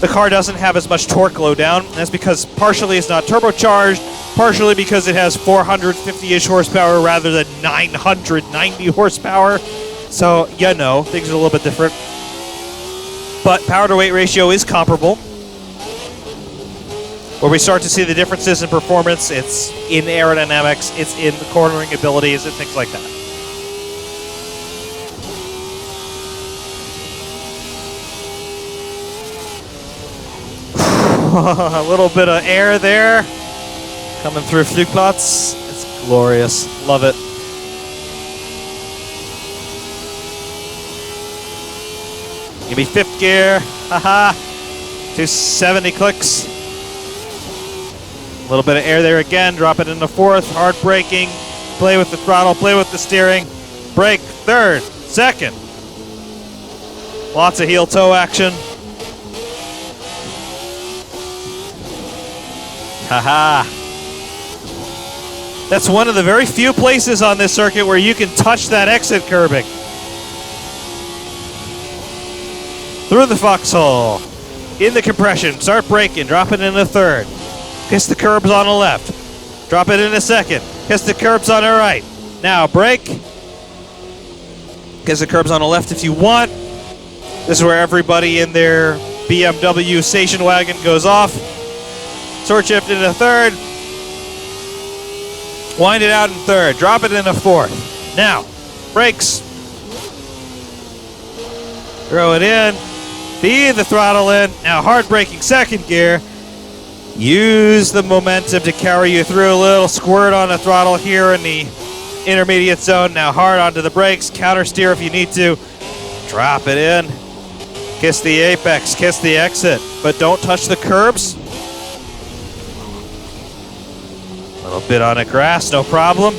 the car doesn't have as much torque low down. That's because partially it's not turbocharged, partially because it has 450-ish horsepower rather than 990 horsepower. So, you know, things are a little bit different. But power-to-weight ratio is comparable. Where we start to see the differences in performance, it's in aerodynamics, it's in the cornering abilities, and things like that. A little bit of air there coming through Flugplatz. It's glorious. Love it. Give me fifth gear. Haha. 270 clicks. A little bit of air there again. Drop it into fourth. Hard braking. Play with the throttle. Play with the steering. Brake. Third. Second. Lots of heel toe action. Haha. That's one of the very few places on this circuit where you can touch that exit curbing. Through the foxhole. In the compression. Start braking. Drop it into third. Kiss the curbs on the left. Drop it in a second. Kiss the curbs on the right. Now brake. Kiss the curbs on the left if you want. This is where everybody in their BMW station wagon goes off. Sword shift into third. Wind it out in third. Drop it into fourth. Now, brakes. Throw it in. Feed the throttle in. Now, hard braking second gear. Use the momentum to carry you through. A little squirt on the throttle here in the intermediate zone. Now, hard onto the brakes. Counter steer if you need to. Drop it in. Kiss the apex. Kiss the exit. But don't touch the curbs. A little bit on the grass, no problem.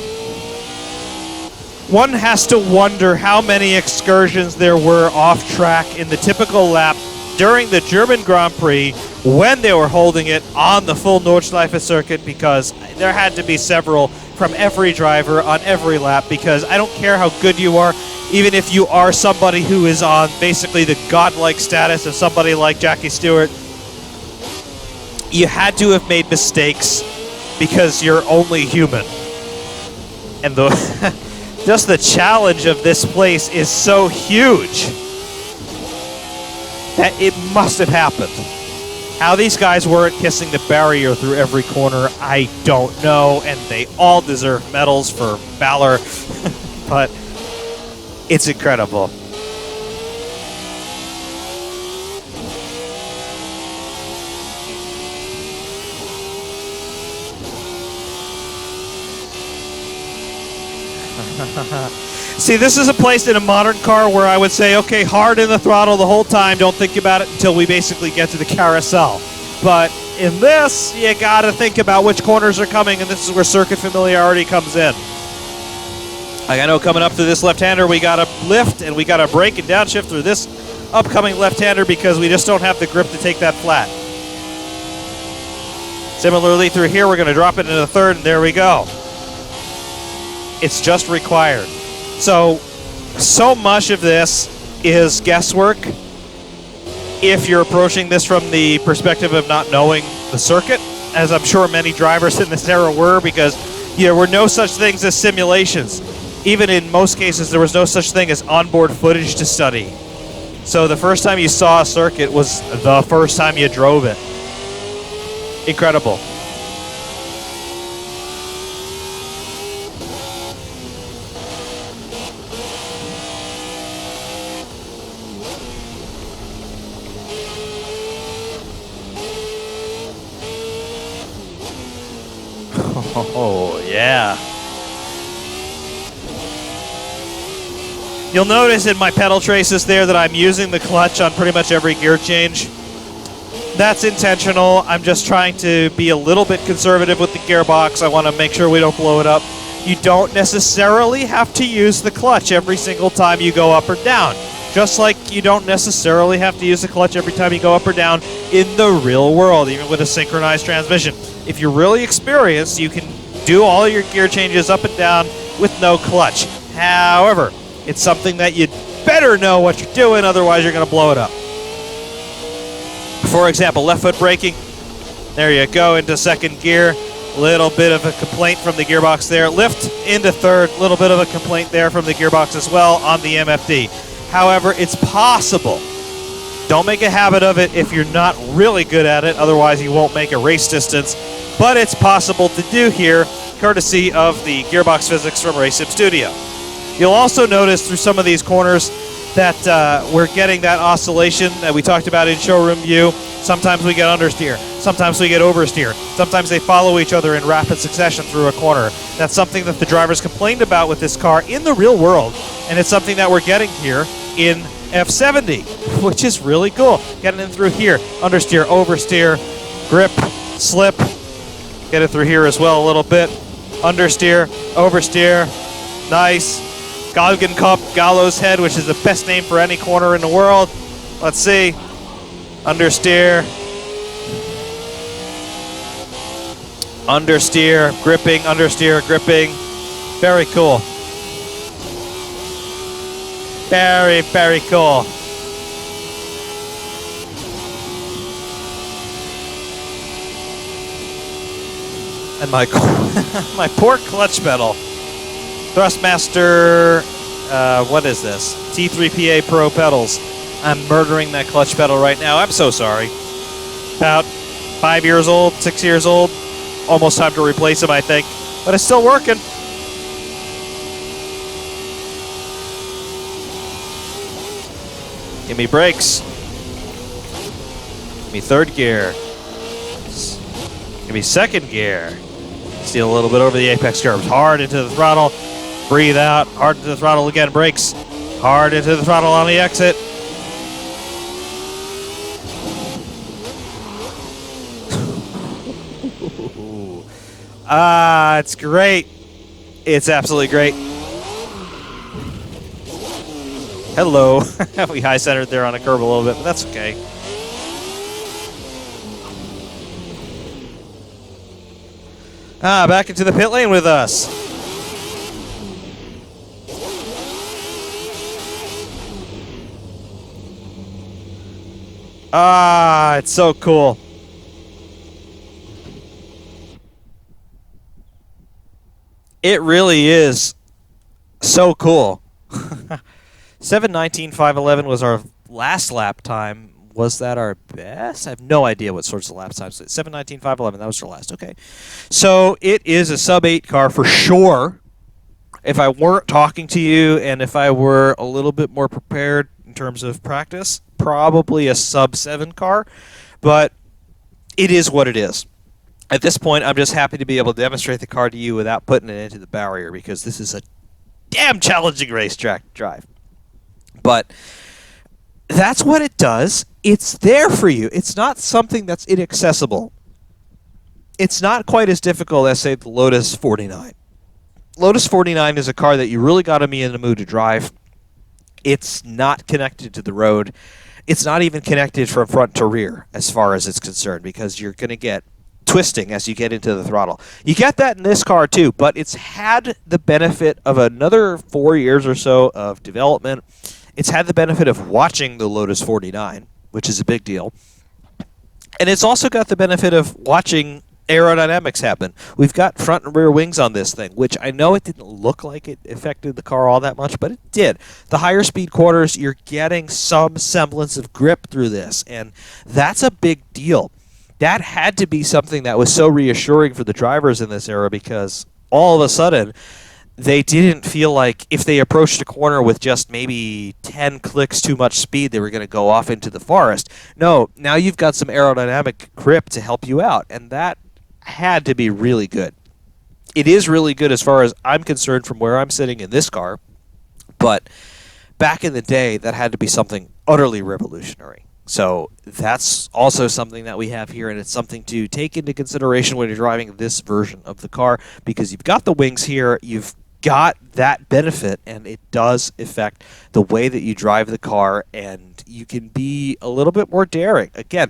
One has to wonder how many excursions there were off track in the typical lap during the German Grand Prix when they were holding it on the full Nordschleife circuit, because there had to be several from every driver on every lap, because I don't care how good you are, even if you are somebody who is on basically the godlike status of somebody like Jackie Stewart, you had to have made mistakes because you're only human. And the just the challenge of this place is so huge that it must have happened. How these guys weren't kissing the barrier through every corner, I don't know, and they all deserve medals for valor, but it's incredible. See, this is a place in a modern car where I would say, okay, hard in the throttle the whole time, don't think about it until we basically get to the carousel. But in this, you gotta think about which corners are coming, and this is where circuit familiarity comes in. Like, I know coming up through this left-hander, we gotta lift, and we gotta brake and downshift through this upcoming left-hander because we just don't have the grip to take that flat. Similarly, through here, we're gonna drop it into the third, and there we go. It's just required. So much of this is guesswork, if you're approaching this from the perspective of not knowing the circuit, as I'm sure many drivers in this era were, because there were no such things as simulations. Even in most cases, there was no such thing as onboard footage to study. So the first time you saw a circuit was the first time you drove it. Incredible. Oh, yeah. You'll notice in my pedal traces there that I'm using the clutch on pretty much every gear change. That's intentional. I'm just trying to be a little bit conservative with the gearbox. I want to make sure we don't blow it up. You don't necessarily have to use the clutch every single time you go up or down. Just like you don't necessarily have to use the clutch every time you go up or down in the real world, even with a synchronized transmission. If you're really experienced, you can do all your gear changes up and down with no clutch. However, it's something that you'd better know what you're doing, otherwise you're going to blow it up. For example, left foot braking. There you go, into second gear. Little bit of a complaint from the gearbox there. Lift into third. Little bit of a complaint there from the gearbox as well on the MFD. However, it's possible. Don't make a habit of it if you're not really good at it, otherwise you won't make a race distance. But it's possible to do here, courtesy of the gearbox physics from RaceSim Studio. You'll also notice through some of these corners that we're getting that oscillation that we talked about in showroom view. Sometimes we get understeer, sometimes we get oversteer, sometimes they follow each other in rapid succession through a corner. That's something that the drivers complained about with this car in the real world, and it's something that we're getting here in F70, which is really cool. Getting in through here, understeer, oversteer, grip, slip, get it through here as well a little bit, understeer, oversteer, nice. Galgen Cup, Gallows Head, which is the best name for any corner in the world. Let's see. Understeer. Understeer, gripping, understeer, gripping. Very cool. Very, very cool. And my my poor clutch pedal. Thrustmaster, what is this? T3PA Pro pedals. I'm murdering that clutch pedal right now. I'm so sorry. About 5 years old, 6 years old. Almost time to replace them, I think. But it's still working. Give me brakes. Give me third gear. Give me second gear. Steal a little bit over the apex curves. Hard into the throttle. Breathe out. Hard into the throttle again. Brakes. Hard into the throttle on the exit. It's great. It's absolutely great. Hello. We high centered there on a curve a little bit, but that's okay. Back into the pit lane with us. It's so cool. It really is so cool. 7:19.511 was our last lap time. Was that our best? I have no idea what sorts of lap times. 7:19.511, that was our last. Okay. So it is a sub-8 car for sure. If I weren't talking to you and if I were a little bit more prepared in terms of practice, probably a sub-7 car. But it is what it is. At this point, I'm just happy to be able to demonstrate the car to you without putting it into the barrier, because this is a damn challenging racetrack to drive. But that's what it does. It's there for you. It's not something that's inaccessible. It's not quite as difficult as, say, the Lotus 49. Lotus 49 is a car that you really got to be in the mood to drive. It's not connected to the road. It's not even connected from front to rear as far as it's concerned, because you're going to get twisting as you get into the throttle. You get that in this car too, but it's had the benefit of another 4 years or so of development. It's had the benefit of watching the Lotus 49, which is a big deal. And it's also got the benefit of watching aerodynamics happen. We've got front and rear wings on this thing, which I know it didn't look like it affected the car all that much, but it did. The higher speed quarters, you're getting some semblance of grip through this, and that's a big deal. That had to be something that was so reassuring for the drivers in this era, because all of a sudden they didn't feel like if they approached a corner with just maybe 10 clicks too much speed, they were going to go off into the forest. No, now you've got some aerodynamic grip to help you out, and that had to be really good. It is really good as far as I'm concerned from where I'm sitting in this car, but back in the day, that had to be something utterly revolutionary. So that's also something that we have here, and it's something to take into consideration when you're driving this version of the car, because you've got the wings here, you've got that benefit, and it does affect the way that you drive the car, and you can be a little bit more daring. Again,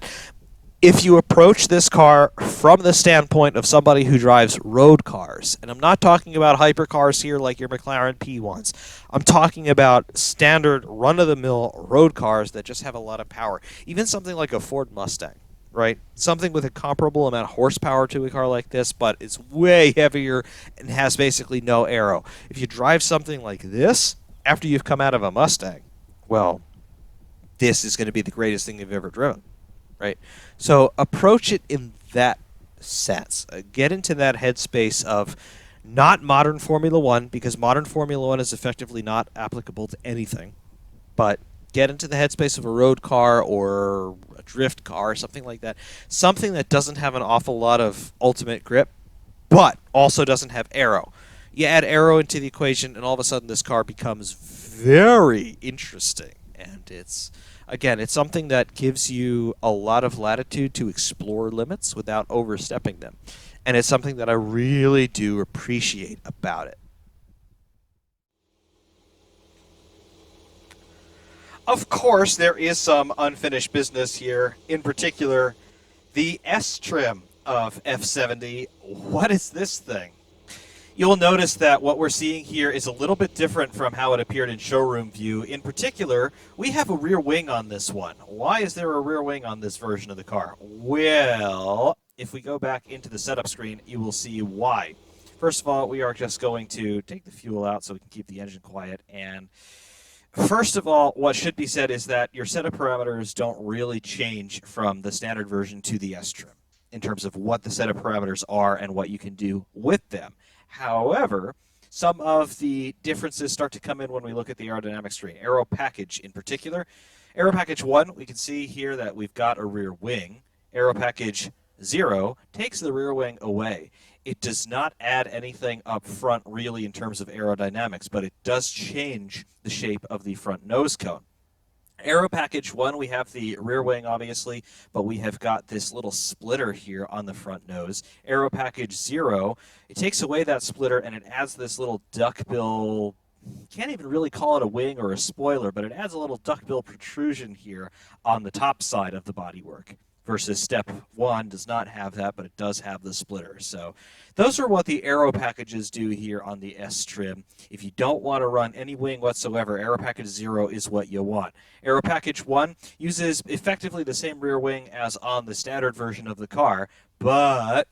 if you approach this car from the standpoint of somebody who drives road cars, and I'm not talking about hypercars here like your McLaren P1s, I'm talking about standard run-of-the-mill road cars that just have a lot of power. Even something like a Ford Mustang, right? Something with a comparable amount of horsepower to a car like this, but it's way heavier and has basically no aero. If you drive something like this after you've come out of a Mustang, well, this is going to be the greatest thing you've ever driven. Right? So approach it in that sense. Get into that headspace of not modern Formula One, because modern Formula One is effectively not applicable to anything, but get into the headspace of a road car or a drift car, something like that. Something that doesn't have an awful lot of ultimate grip, but also doesn't have aero. You add aero into the equation, and all of a sudden this car becomes very interesting, and it's something that gives you a lot of latitude to explore limits without overstepping them. And it's something that I really do appreciate about it. Of course, there is some unfinished business here. In particular, the S trim of F70. What is this thing? You'll notice that what we're seeing here is a little bit different from how it appeared in showroom view. In particular, we have a rear wing on this one. Why is there a rear wing on this version of the car? Well, if we go back into the setup screen, you will see why. First of all, we are just going to take the fuel out so we can keep the engine quiet. And first of all, what should be said is that your setup parameters don't really change from the standard version to the S trim in terms of what the setup parameters are and what you can do with them. However, some of the differences start to come in when we look at the aerodynamics tree. Aero package in particular. Aero package 1, we can see here that we've got a rear wing. Aero package 0 takes the rear wing away. It does not add anything up front really in terms of aerodynamics, but it does change the shape of the front nose cone. Aero package 1, we have the rear wing, obviously, but we have got this little splitter here on the front nose. Aero package 0, it takes away that splitter and it adds this little duckbill. Can't even really call it a wing or a spoiler, but it adds a little duckbill protrusion here on the top side of the bodywork. Versus step 1 does not have that, but it does have the splitter. So those are what the aero packages do here on the S trim. If you don't want to run any wing whatsoever, aero package 0 is what you want. Aero package 1 uses effectively the same rear wing as on the standard version of the car, but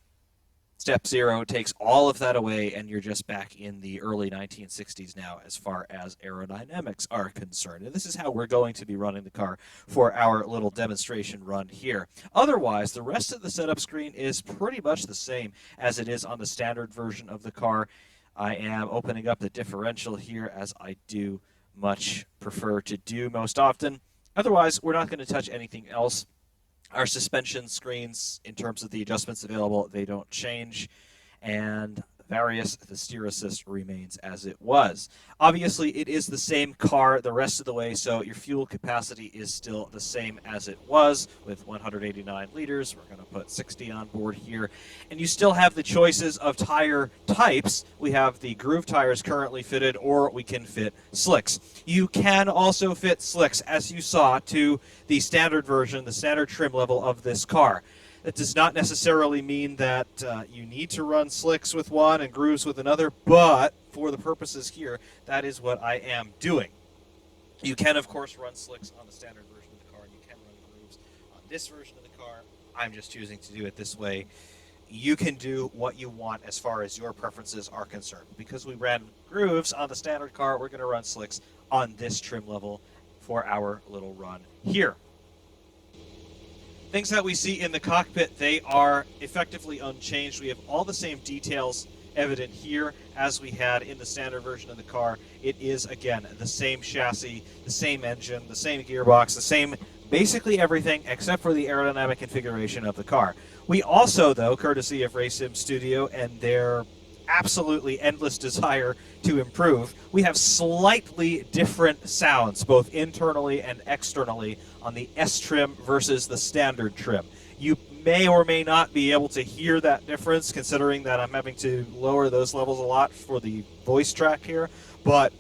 step 0 takes all of that away, and you're just back in the early 1960s now as far as aerodynamics are concerned. And this is how we're going to be running the car for our little demonstration run here. Otherwise, the rest of the setup screen is pretty much the same as it is on the standard version of the car. I am opening up the differential here, as I do much prefer to do most often. Otherwise, we're not going to touch anything else. Our suspension screens, in terms of the adjustments available, they don't change. And the steer assist remains as it was. Obviously, it is the same car the rest of the way, so your fuel capacity is still the same as it was with 189 liters. We're going to put 60 on board here. And you still have the choices of tire types. We have the groove tires currently fitted, or we can fit slicks. You can also fit slicks, as you saw, to the standard version, the standard trim level of this car. That does not necessarily mean that you need to run slicks with one and grooves with another, but for the purposes here, that is what I am doing. You can, of course, run slicks on the standard version of the car, and you can run grooves this version of the car, I'm just choosing to do it this way. You can do what you want as far as your preferences are concerned. Because we ran grooves on the standard car, we're going to run slicks on this trim level for our little run here. Things that we see in the cockpit, they are effectively unchanged. We have all the same details evident here as we had in the standard version of the car. It is, again, the same chassis, the same engine, the same gearbox, the same basically everything except for the aerodynamic configuration of the car. We also, though, courtesy of RSS Studio and their absolutely endless desire to improve, we have slightly different sounds, both internally and externally, on the S trim versus the standard trim. You may or may not be able to hear that difference, considering that I'm having to lower those levels a lot for the voice track here, but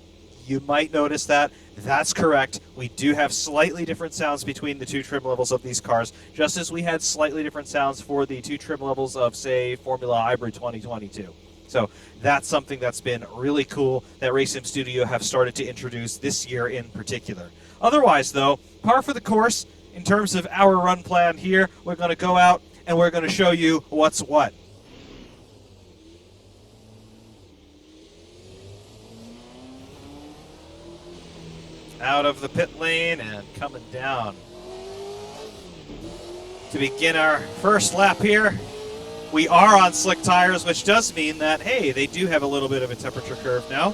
you might notice that. That's correct. We do have slightly different sounds between the two trim levels of these cars, just as we had slightly different sounds for the two trim levels of, say, Formula Hybrid 2022. So that's something that's been really cool that RSS Studio have started to introduce this year in particular. Otherwise, though, par for the course in terms of our run plan here. We're going to go out and we're going to show you what's what. Out of the pit lane and coming down to begin our first lap here. We are on slick tires, which does mean that, hey, they do have a little bit of a temperature curve now.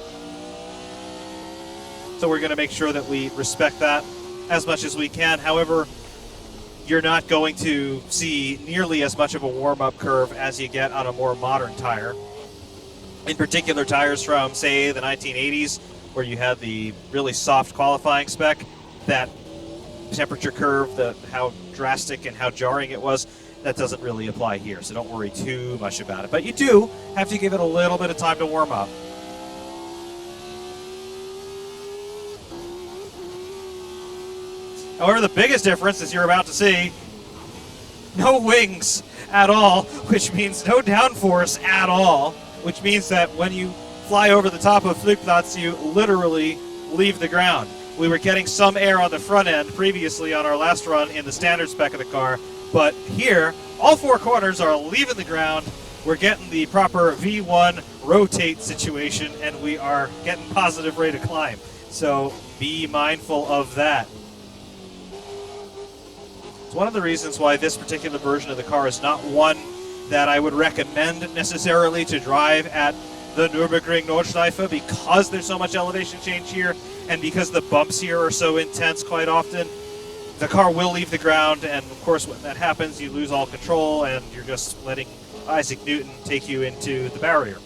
So we're going to make sure that we respect that as much as we can. However, you're not going to see nearly as much of a warm-up curve as you get on a more modern tire. In particular, tires from, say, the 1980s, where you had the really soft qualifying spec, that temperature curve, how drastic and how jarring it was, that doesn't really apply here, so don't worry too much about it. But you do have to give it a little bit of time to warm up. However, the biggest difference, as you're about to see, no wings at all, which means no downforce at all, which means that when you fly over the top of Flugplatz, you literally leave the ground. We were getting some air on the front end previously on our last run in the standard spec of the car, but here, all four corners are leaving the ground. We're getting the proper V1 rotate situation, and we are getting positive rate of climb. So be mindful of that. It's one of the reasons why this particular version of the car is not one that I would recommend necessarily to drive at the Nürburgring Nordschleife, because there's so much elevation change here and because the bumps here are so intense quite often. The car will leave the ground, and of course when that happens you lose all control and you're just letting Isaac Newton take you into the barrier.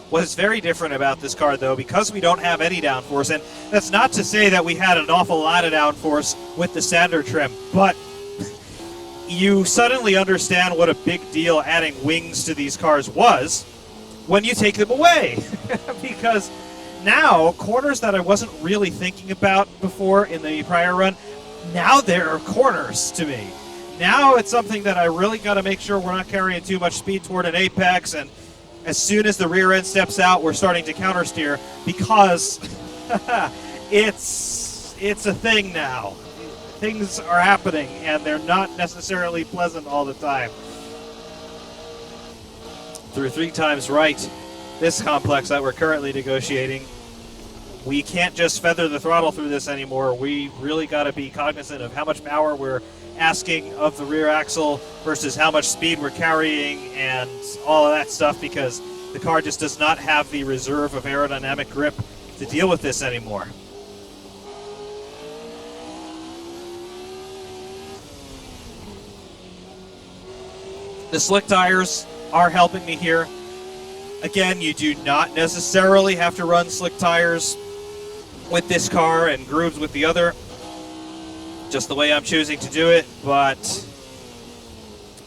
What is very different about this car, though, because we don't have any downforce, and that's not to say that we had an awful lot of downforce with the standard trim, but you suddenly understand what a big deal adding wings to these cars was when you take them away. Because now, corners that I wasn't really thinking about before in the prior run, now they're corners to me. Now it's something that I really got to make sure we're not carrying too much speed toward an apex, and as soon as the rear end steps out, we're starting to counter steer, because it's a thing now. Things are happening, and they're not necessarily pleasant all the time. Through 3 times right, this complex that we're currently negotiating, we can't just feather the throttle through this anymore. We really got to be cognizant of how much power we're asking of the rear axle versus how much speed we're carrying and all of that stuff, because the car just does not have the reserve of aerodynamic grip to deal with this anymore. The slick tires are helping me here. Again, you do not necessarily have to run slick tires with this car and grooves with the other, just the way I'm choosing to do it, but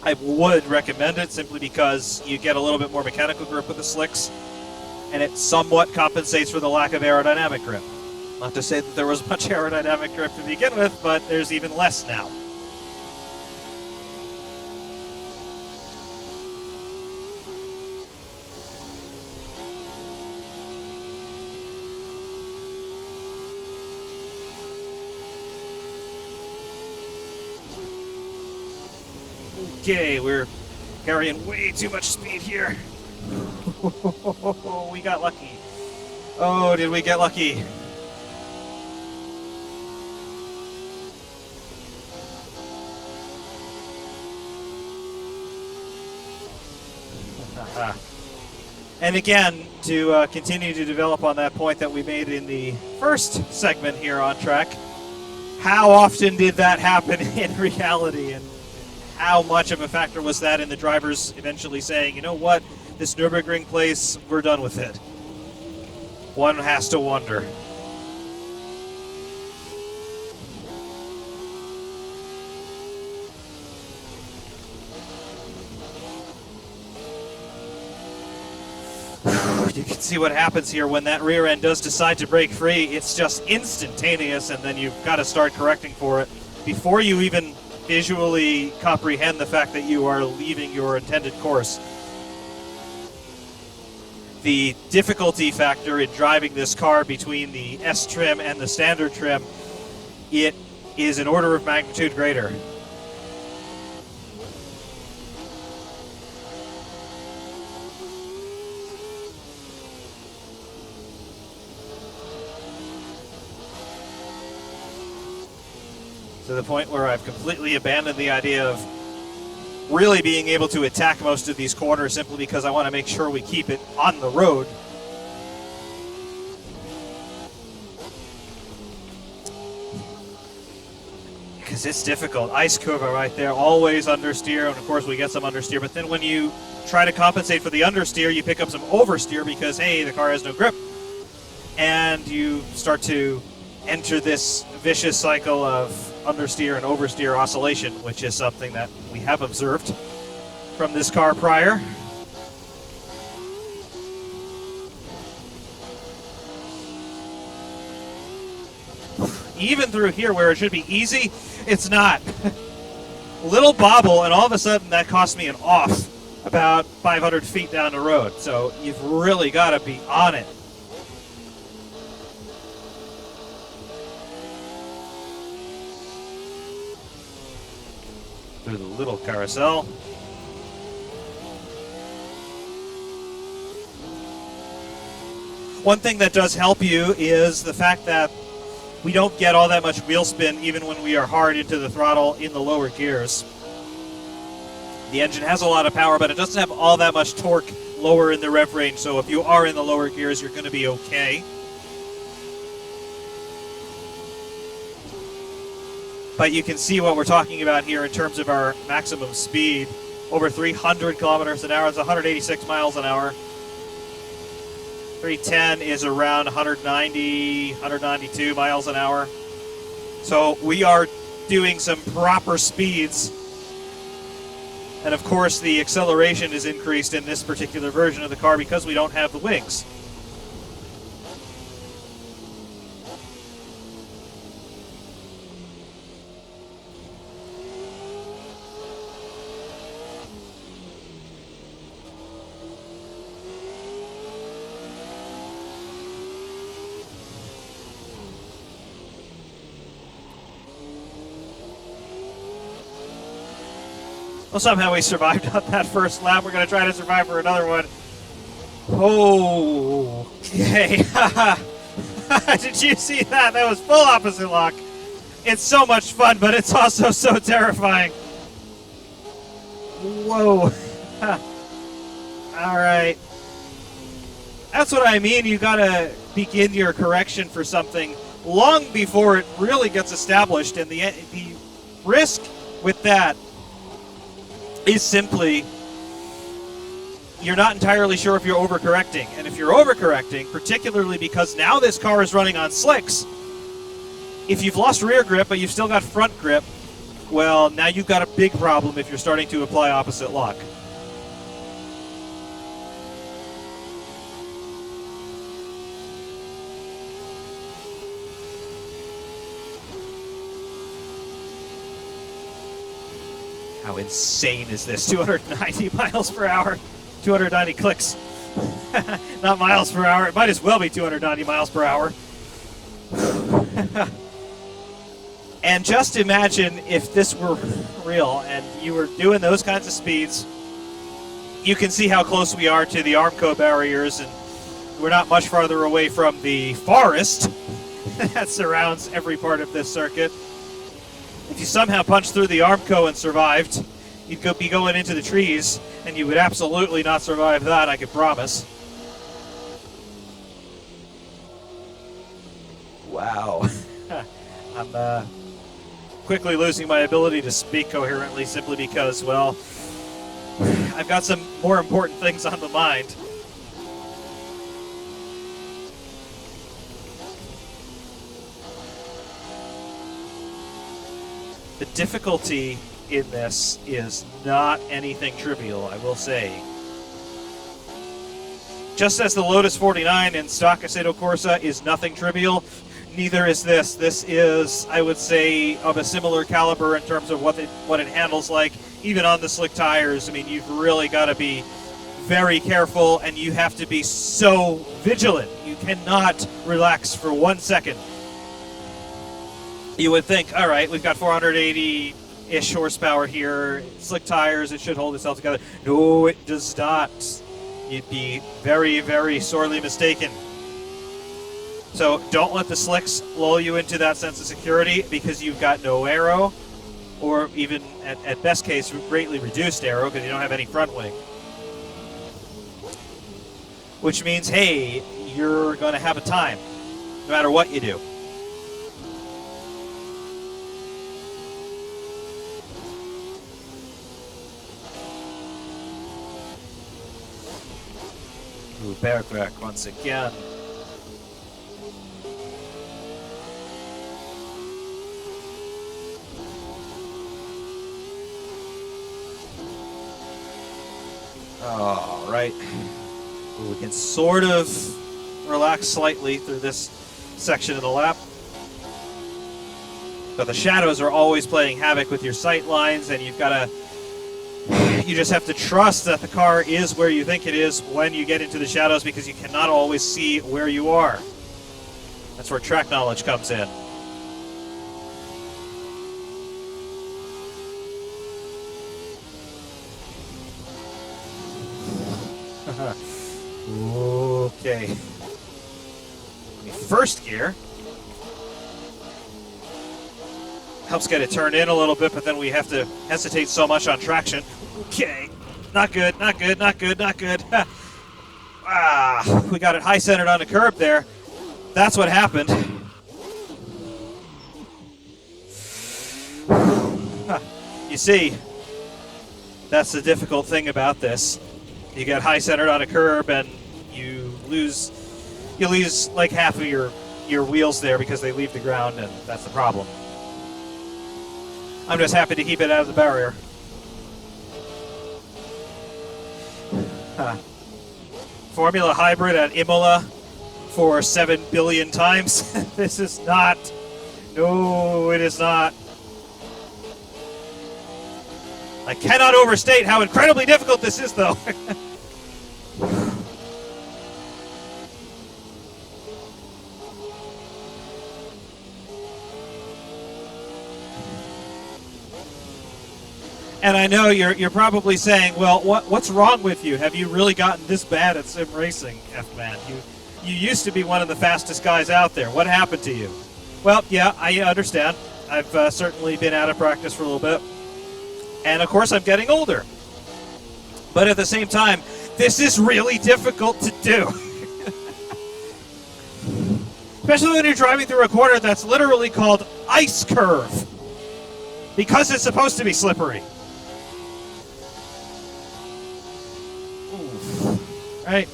I would recommend it simply because you get a little bit more mechanical grip with the slicks, and it somewhat compensates for the lack of aerodynamic grip. Not to say that there was much aerodynamic grip to begin with, but there's even less now. Okay, we're carrying way too much speed here. We got lucky. Oh, did we get lucky? And again, to continue to develop on that point that we made in the first segment here on track, how often did that happen in reality, and how much of a factor was that in the drivers eventually saying, you know what, this Nürburgring place, we're done with it? One has to wonder. You can see what happens here when that rear end does decide to break free. It's just instantaneous, and then you've got to start correcting for it before you even visually comprehend the fact that you are leaving your intended course. The difficulty factor in driving this car between the S trim and the standard trim, it is an order of magnitude greater. To the point where I've completely abandoned the idea of really being able to attack most of these corners simply because I want to make sure we keep it on the road. Because it's difficult. Ice curve right there, always understeer, and of course we get some understeer, but then when you try to compensate for the understeer, you pick up some oversteer because, hey, the car has no grip. And you start to enter this vicious cycle of understeer and oversteer oscillation, which is something that we have observed from this car prior. Even through here where it should be easy, it's not. Little bobble, and all of a sudden that cost me an off about 500 feet down the road. So you've really got to be on it. Through the little carousel. One thing that does help you is the fact that we don't get all that much wheel spin even when we are hard into the throttle in the lower gears. The engine has a lot of power, but it doesn't have all that much torque lower in the rev range, so if you are in the lower gears, you're going to be okay. But you can see what we're talking about here in terms of our maximum speed. Over 300 kilometers an hour, it's 186 miles an hour. 310 is around 190, 192 miles an hour. So we are doing some proper speeds. And of course the acceleration is increased in this particular version of the car because we don't have the wings. Well, somehow we survived on that first lap. We're going to try to survive for another one. Oh, okay. Did you see that? That was full opposite lock. It's so much fun, but it's also so terrifying. Whoa. All right. That's what I mean. You got to begin your correction for something long before it really gets established. And the risk with that is simply you're not entirely sure if you're overcorrecting. And if you're overcorrecting, particularly because now this car is running on slicks, if you've lost rear grip but you've still got front grip, well, now you've got a big problem if you're starting to apply opposite lock. How insane is this? 290 miles per hour, 290 clicks. Not miles per hour. It might as well be 290 miles per hour. And just imagine if this were real and you were doing those kinds of speeds. You can see how close we are to the Armco barriers, and we're not much farther away from the forest that surrounds every part of this circuit. If you somehow punched through the Armco and survived, you'd be going into the trees, and you would absolutely not survive that, I can promise. Wow. I'm quickly losing my ability to speak coherently simply because, well, I've got some more important things on the mind. The difficulty in this is not anything trivial, I will say. Just as the Lotus 49 in stock Assetto Corsa is nothing trivial, neither is this. This is, I would say, of a similar caliber in terms of what it handles like, even on the slick tires. I mean, you've really got to be very careful, and you have to be so vigilant. You cannot relax for 1 second. You would think, all right, we've got 480-ish horsepower here, slick tires, it should hold itself together. No, it does not. You'd be very, very sorely mistaken. So don't let the slicks lull you into that sense of security, because you've got no aero, or even, at best case, greatly reduced aero, because you don't have any front wing. Which means, hey, you're going to have a time, no matter what you do. Ooh, Bergwerk once again. All right. We can sort of relax slightly through this section of the lap. But the shadows are always playing havoc with your sight lines, and you just have to trust that the car is where you think it is when you get into the shadows, because you cannot always see where you are. That's where track knowledge comes in. Okay. First gear helps get it turned in a little bit, but then we have to hesitate so much on traction. Okay. Not good, not good, not good, not good. We got it high-centered on the curb there. That's what happened. You see, that's the difficult thing about this. You get high-centered on a curb, and you lose like half of your wheels there because they leave the ground, and that's the problem. I'm just happy to keep it out of the barrier. Formula Hybrid at Imola for 7 billion times. This is not. No, it is not. I cannot overstate how incredibly difficult this is, though. And I know you're probably saying, well, what's wrong with you? Have you really gotten this bad at sim racing, F-Man? You used to be one of the fastest guys out there. What happened to you? Well, yeah, I understand. I've certainly been out of practice for a little bit. And, of course, I'm getting older. But at the same time, this is really difficult to do. Especially when you're driving through a corner that's literally called Ice Curve. Because it's supposed to be slippery. Right?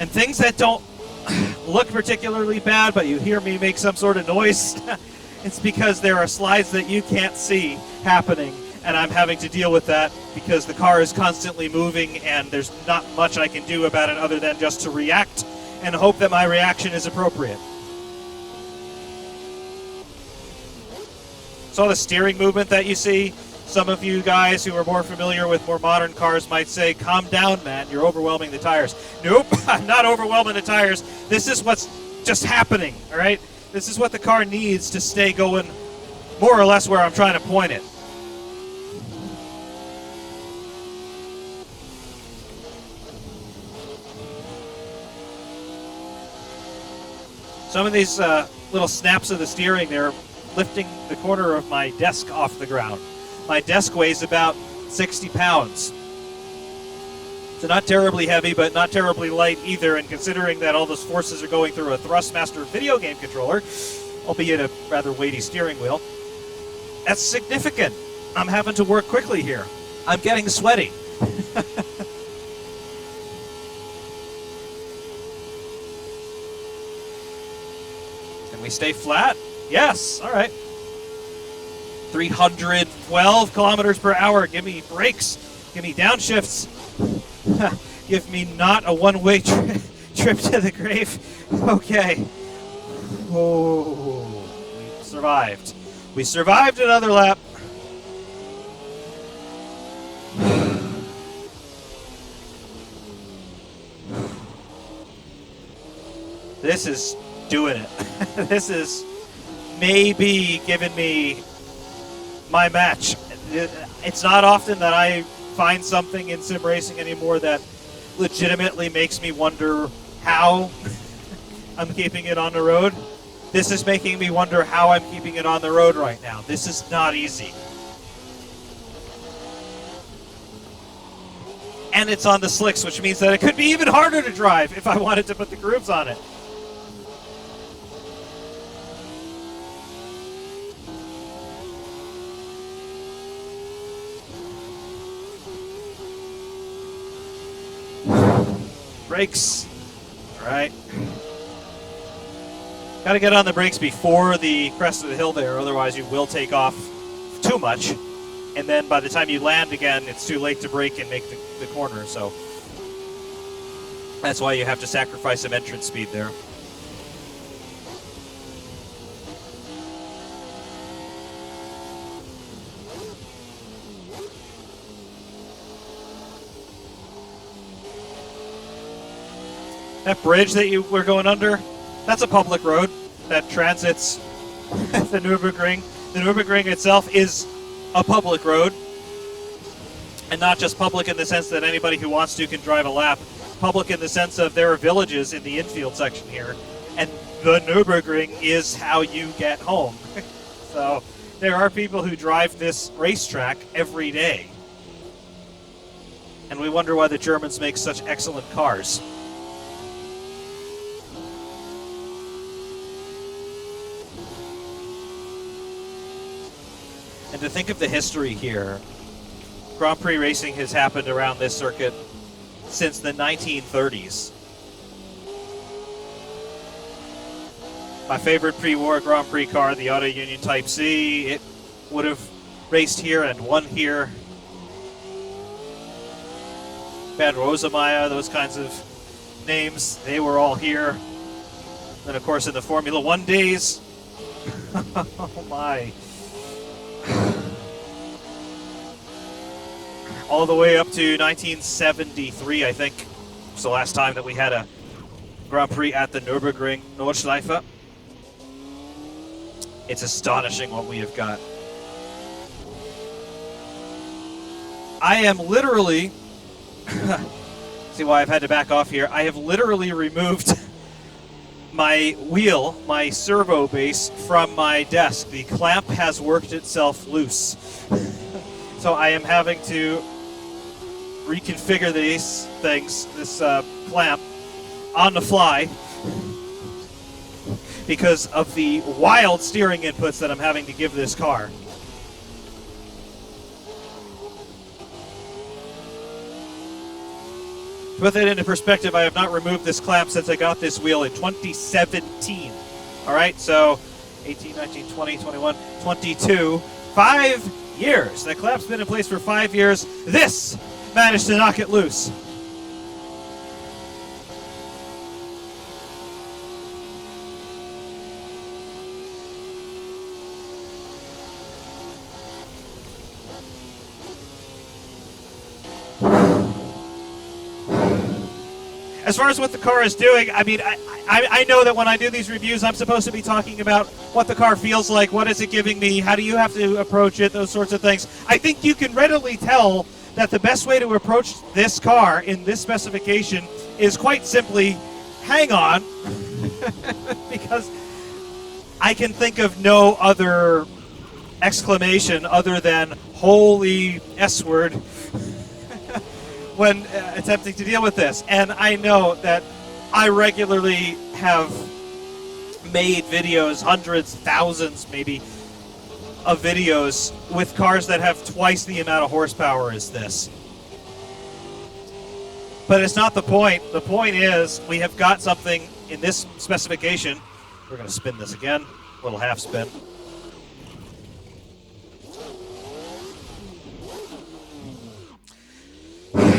And things that don't look particularly bad, but you hear me make some sort of noise, it's because there are slides that you can't see happening, and I'm having to deal with that because the car is constantly moving, and there's not much I can do about it other than just to react and hope that my reaction is appropriate. So the steering movement that you see, some of you guys who are more familiar with more modern cars might say, calm down, man, you're overwhelming the tires. Nope, I'm not overwhelming the tires. This is what's just happening, all right? This is what the car needs to stay going more or less where I'm trying to point it. Some of these little snaps of the steering, they're lifting the corner of my desk off the ground. My desk weighs about 60 pounds. So not terribly heavy, but not terribly light either, and considering that all those forces are going through a Thrustmaster video game controller, albeit a rather weighty steering wheel, that's significant. I'm having to work quickly here. I'm getting sweaty. Can we stay flat? Yes. All right. 312 kilometers per hour. Give me brakes. Give me downshifts. Give me not a one-way trip to the grave. Okay. Oh, we survived. We survived another lap. This is doing it. This is maybe giving me my match. It's not often that I find something in sim racing anymore that legitimately makes me wonder how I'm keeping it on the road. This is making me wonder how I'm keeping it on the road right now. This is not easy. And it's on the slicks, which means that it could be even harder to drive if I wanted to put the grooves on it. Brakes. All right. Got to get on the brakes before the crest of the hill there, otherwise you will take off too much. And then by the time you land again, it's too late to brake and make the corner. So that's why you have to sacrifice some entrance speed there. That bridge that you were going under, that's a public road that transits the Nürburgring. The Nürburgring itself is a public road, and not just public in the sense that anybody who wants to can drive a lap. Public in the sense of there are villages in the infield section here, and the Nürburgring is how you get home. So there are people who drive this racetrack every day, and we wonder why the Germans make such excellent cars. And to think of the history here, Grand Prix racing has happened around this circuit since the 1930s. My favorite pre-war Grand Prix car, the Auto Union Type C, it would have raced here and won here. Bad Rosemeyer, those kinds of names, they were all here. Then, of course, in the Formula One days, oh my. All the way up to 1973, I think, was the last time that we had a Grand Prix at the Nürburgring Nordschleife. It's astonishing what we have got. I am literally, see why I've had to back off here, I have literally removed my wheel, my servo base, from my desk. The clamp has worked itself loose. So I am having to reconfigure these things, this clamp, on the fly because of the wild steering inputs that I'm having to give this car. To put that into perspective, I have not removed this clamp since I got this wheel in 2017. All right, so 18, 19, 20, 21, 22, 5 years. That clamp's been in place for 5 years. This managed to knock it loose. as far as what the car is doing, I mean, I know that when I do these reviews, I'm supposed to be talking about what the car feels like, what is it giving me, how do you have to approach it, those sorts of things. I think you can readily tell that the best way to approach this car in this specification is quite simply, hang on, because I can think of no other exclamation other than holy S word when attempting to deal with this. And I know that I regularly have made videos, hundreds, thousands maybe, of videos with cars that have twice the amount of horsepower as this. But it's not the point. The point is we have got something in this specification. We're going to spin this again, a little half spin.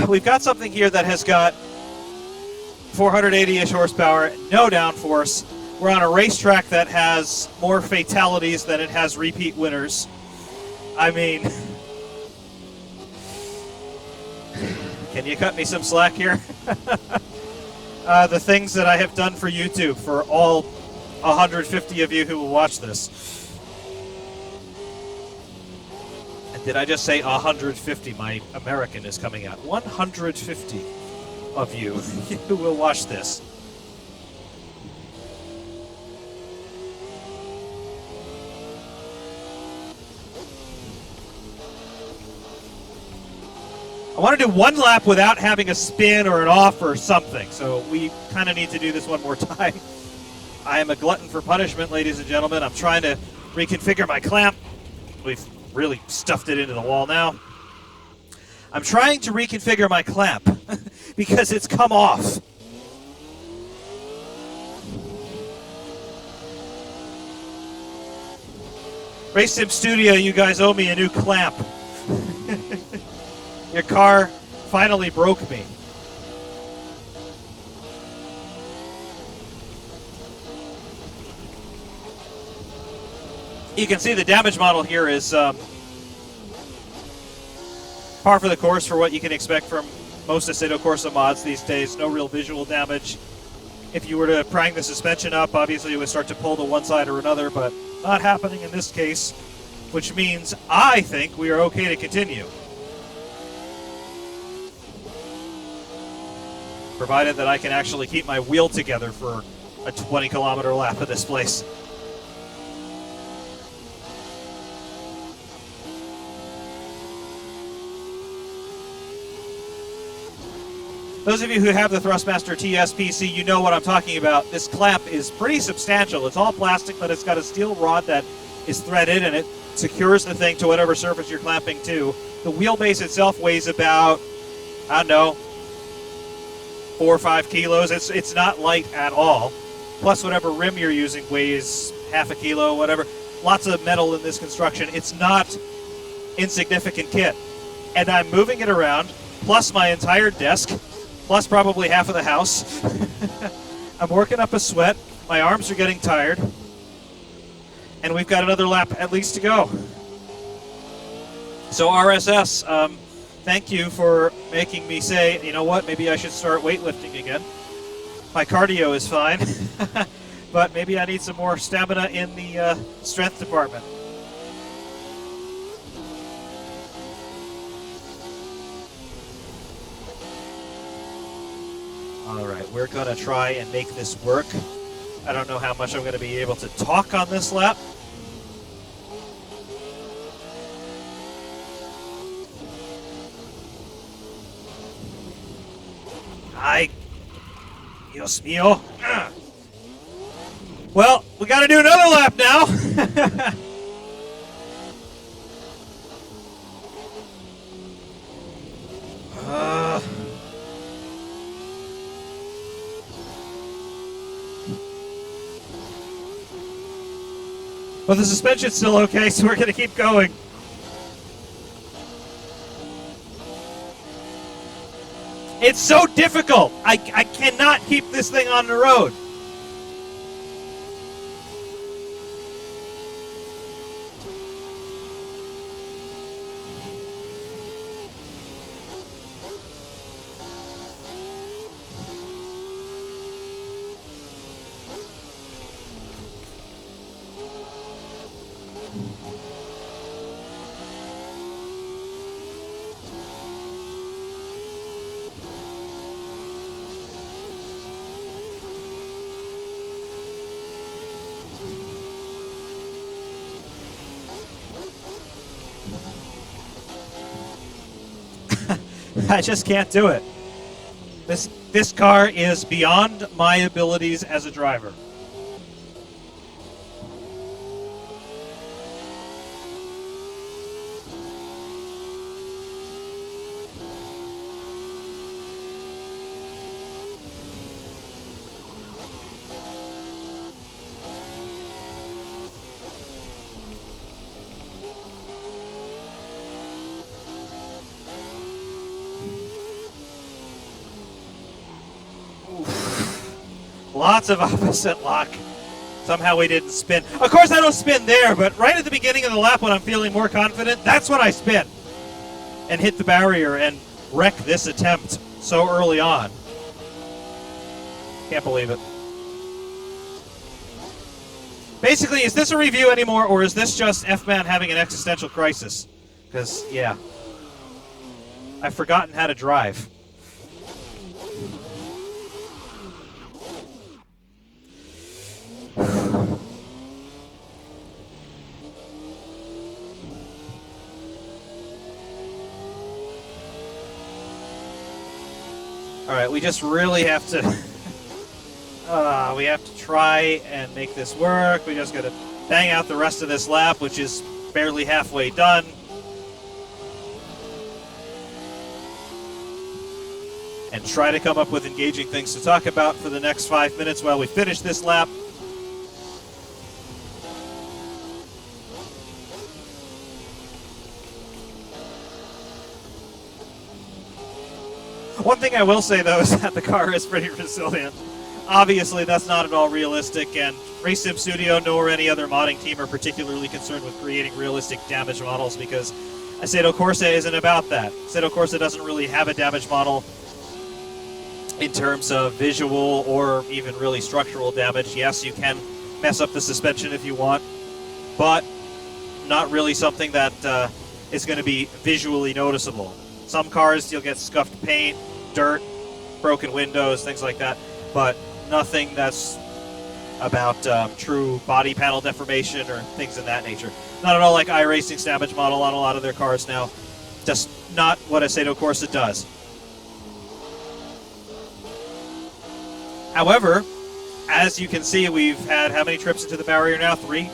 We've got something here that has got 480-ish horsepower, no downforce. We're on a racetrack that has more fatalities than it has repeat winners. I mean, can you cut me some slack here? The things that I have done for YouTube, for all 150 of you who will watch this. Did I just say 150? My American is coming out. 150 of you who will watch this. I want to do one lap without having a spin or an off or something, so we kind of need to do this one more time. I am a glutton for punishment, ladies and gentlemen. I'm trying to reconfigure my clamp. We've really stuffed it into the wall now. I'm trying to reconfigure my clamp because it's come off. Race Sim Studio, you guys owe me a new clamp. Your car finally broke me. You can see the damage model here is par for the course for what you can expect from most Assetto Corsa mods these days. No real visual damage. If you were to prang the suspension up, obviously it would start to pull to one side or another, but not happening in this case, which means I think we are okay to continue. Provided that I can actually keep my wheel together for a 20-kilometer lap of this place. Those of you who have the Thrustmaster TSPC, you know what I'm talking about. This clamp is pretty substantial. It's all plastic, but it's got a steel rod that is threaded, and it secures the thing to whatever surface you're clamping to. The wheelbase itself weighs about, I don't know, 4 or 5 kilos. It's not light at all. Plus whatever rim you're using weighs half a kilo, whatever. Lots of metal in this construction. It's not insignificant kit. And I'm moving it around, plus my entire desk, plus probably half of the house. I'm working up a sweat. My arms are getting tired. And we've got another lap at least to go. So RSS, thank you for making me say, you know what, maybe I should start weightlifting again. My cardio is fine, but maybe I need some more stamina in the strength department. All right, we're going to try and make this work. I don't know how much I'm going to be able to talk on this lap. Ay, Dios mío. Well, we got to do another lap now. Well, the suspension's still okay, so we're going to keep going. It's so difficult. I cannot keep this thing on the road. I just can't do it. This car is beyond my abilities as a driver. Lots of opposite lock. Somehow we didn't spin. Of course I don't spin there, but right at the beginning of the lap when I'm feeling more confident, that's when I spin. And hit the barrier and wreck this attempt so early on. Can't believe it. Basically, is this a review anymore, or is this just F-Man having an existential crisis? Because, yeah. I've forgotten how to drive. All right, we just really have to. We have to try and make this work. We just got to bang out the rest of this lap, which is barely halfway done. And try to come up with engaging things to talk about for the next 5 minutes while we finish this lap. One thing I will say, though, is that the car is pretty resilient. Obviously, that's not at all realistic, and Race Sim Studio nor any other modding team are particularly concerned with creating realistic damage models because Assetto Corsa isn't about that. Assetto Corsa doesn't really have a damage model in terms of visual or even really structural damage. Yes, you can mess up the suspension if you want, but not really something that is going to be visually noticeable. Some cars, you'll get scuffed paint, dirt, broken windows, things like that, but nothing that's about true body panel deformation or things of that nature. Not at all like iRacing's damage model on a lot of their cars now. Just not what Assetto Corsa does. However, as you can see, we've had how many trips into the barrier now? 3?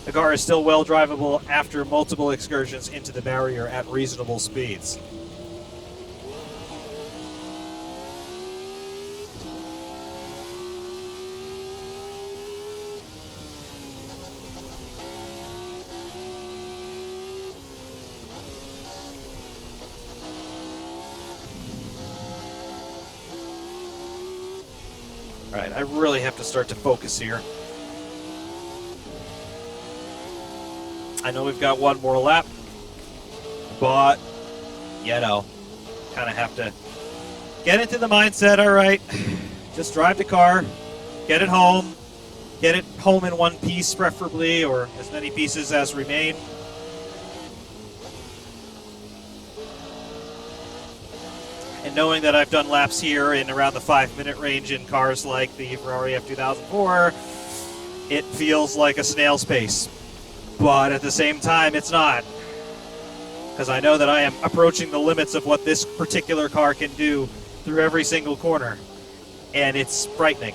The car is still well drivable after multiple excursions into the barrier at reasonable speeds. All right, I really have to start to focus here. I know we've got one more lap, but, you know, kind of have to get into the mindset, all right, just drive the car, get it home in one piece preferably, or as many pieces as remain. And knowing that I've done laps here in around the 5-minute range in cars like the Ferrari F2004, it feels like a snail's pace. But at the same time, it's not. Because I know that I am approaching the limits of what this particular car can do through every single corner. And it's frightening.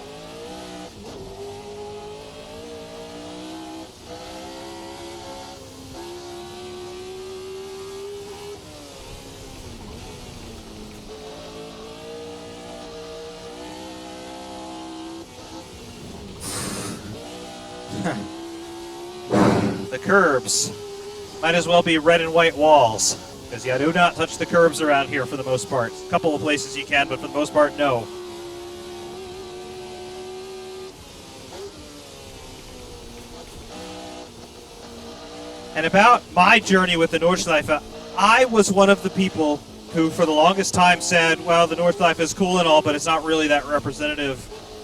The curbs might as well be red and white walls, because you do not touch the curbs around here for the most part. A couple of places you can, but for the most part, no. And about my journey with the Nordschleife, I was one of the people who for the longest time said, well, the Nordschleife is cool and all, but it's not really that representative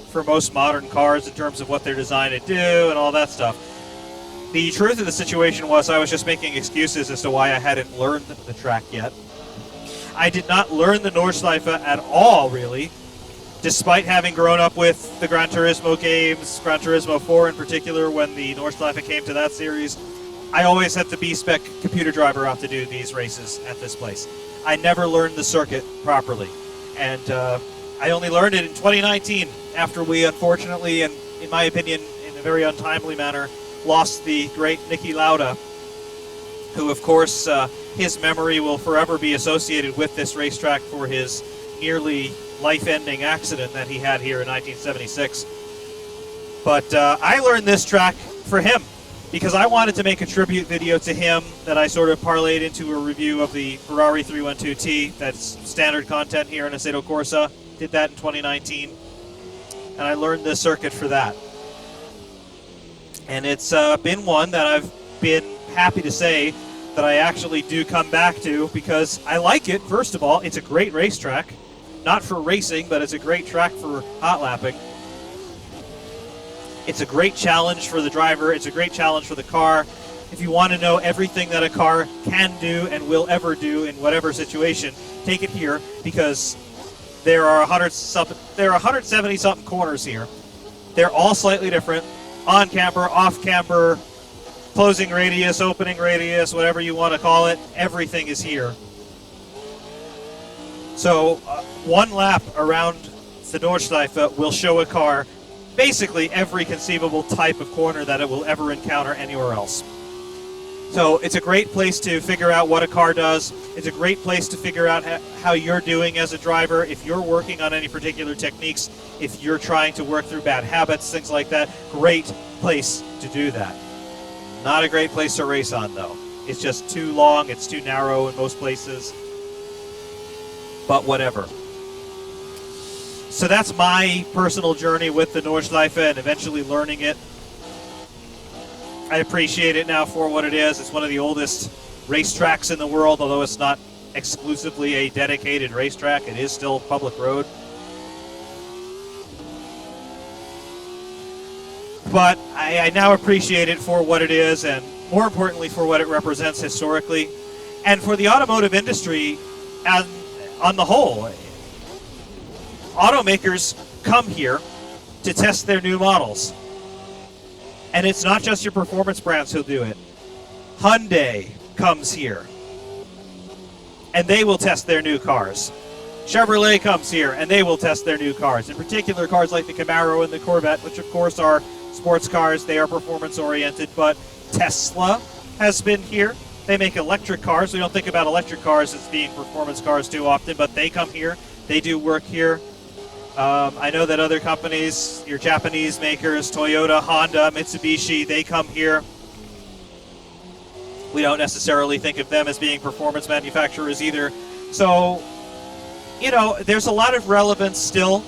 for most modern cars in terms of what they're designed to do and all that stuff. The truth of the situation was I was just making excuses as to why I hadn't learned the track yet. I did not learn the Nordschleife at all, really, despite having grown up with the Gran Turismo games, Gran Turismo 4 in particular, when the Nordschleife came to that series. I always had the B-spec computer driver out to do these races at this place. I never learned the circuit properly. And I only learned it in 2019 after we unfortunately, and in my opinion, in a very untimely manner, lost the great Niki Lauda, who, of course, his memory will forever be associated with this racetrack for his nearly life-ending accident that he had here in 1976. But I learned this track for him because I wanted to make a tribute video to him that I sort of parlayed into a review of the Ferrari 312T. That's standard content here in Assetto Corsa. Did that in 2019. And I learned this circuit for that. And it's been one that I've been happy to say that I actually do come back to because I like it. First of all, it's a great racetrack. Not for racing, but it's a great track for hot lapping. It's a great challenge for the driver. It's a great challenge for the car. If you want to know everything that a car can do and will ever do in whatever situation, take it here because there are 170 something corners here. They're all slightly different. On camber, off camber, closing radius, opening radius, whatever you want to call it. Everything is here. So one lap around the Nordschleife will show a car basically every conceivable type of corner that it will ever encounter anywhere else. So it's a great place to figure out what a car does. It's a great place to figure out how you're doing as a driver, if you're working on any particular techniques, if you're trying to work through bad habits, things like that. Great place to do that. Not a great place to race on, though. It's just too long, it's too narrow in most places. But whatever. So that's my personal journey with the Nordschleife and eventually learning it. I appreciate it now for what it is. It's one of the oldest racetracks in the world, although it's not exclusively a dedicated racetrack. It is still public road. But I now appreciate it for what it is and more importantly for what it represents historically and for the automotive industry and on the whole. Automakers come here to test their new models. And it's not just your performance brands who'll do it. Hyundai comes here. And they will test their new cars. Chevrolet comes here and they will test their new cars. In particular, cars like the Camaro and the Corvette, which of course are sports cars. They are performance oriented. But Tesla has been here. They make electric cars. We don't think about electric cars as being performance cars too often, but they come here. They do work here. I know that other companies, your Japanese makers, Toyota, Honda, Mitsubishi, they come here. We don't necessarily think of them as being performance manufacturers either. So, you know, there's a lot of relevance still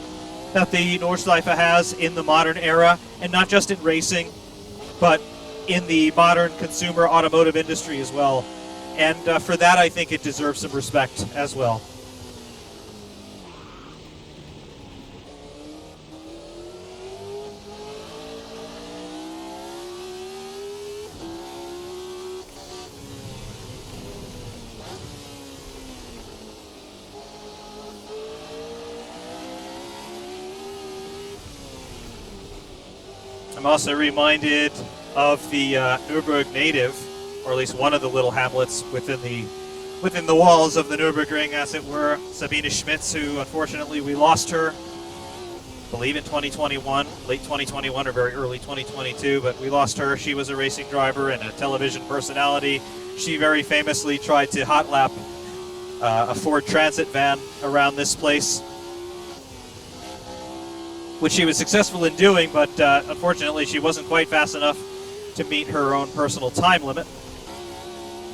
that the Nordschleife has in the modern era, and not just in racing, but in the modern consumer automotive industry as well. And for that, I think it deserves some respect as well. I'm also reminded of the Nürburgring native, or at least one of the little hamlets within the walls of the Nürburgring, as it were, Sabine Schmitz, who unfortunately we lost her, I believe in 2021, late 2021 or very early 2022, but we lost her. She was a racing driver and a television personality. She very famously tried to hot lap a Ford Transit van around this place, which she was successful in doing, but unfortunately she wasn't quite fast enough to meet her own personal time limit.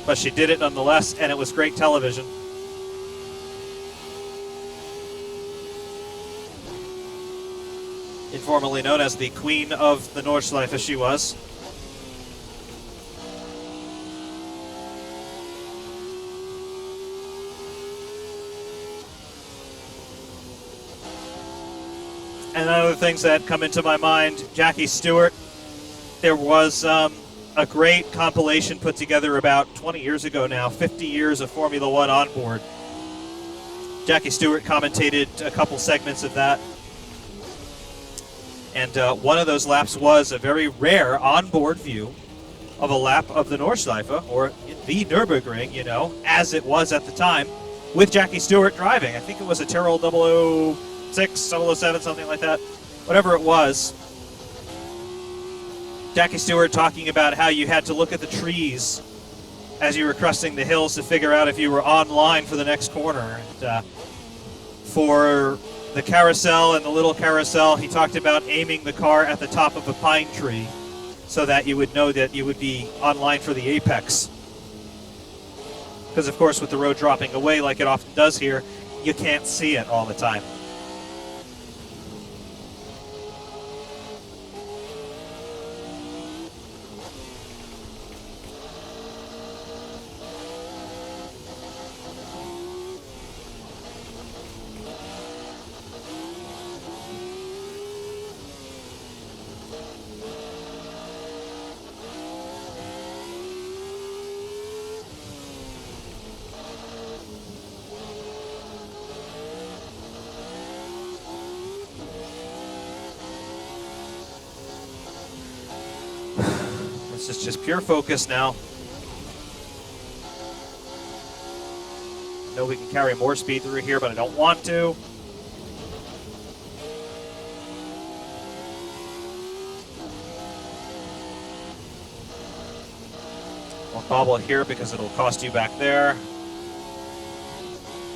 But she did it nonetheless, and it was great television. Informally known as the Queen of the Nordschleife, as she was. And other things that come into my mind, Jackie Stewart. There was a great compilation put together about 20 years ago now, 50 years of Formula One on board. Jackie Stewart commentated a couple segments of that. And one of those laps was a very rare onboard view of a lap of the Nordschleife, or the Nürburgring, you know, as it was at the time, with Jackie Stewart driving. I think it was a Terrell 006, 007, something like that. Whatever it was. Jackie Stewart talking about how you had to look at the trees as you were cresting the hills to figure out if you were on line for the next corner. And, for the carousel and the little carousel, he talked about aiming the car at the top of a pine tree so that you would know that you would be on line for the apex. Because, of course, with the road dropping away like it often does here, you can't see it all the time. This is just pure focus now. I know we can carry more speed through here, but I don't want to. Won't bobble here because it'll cost you back there.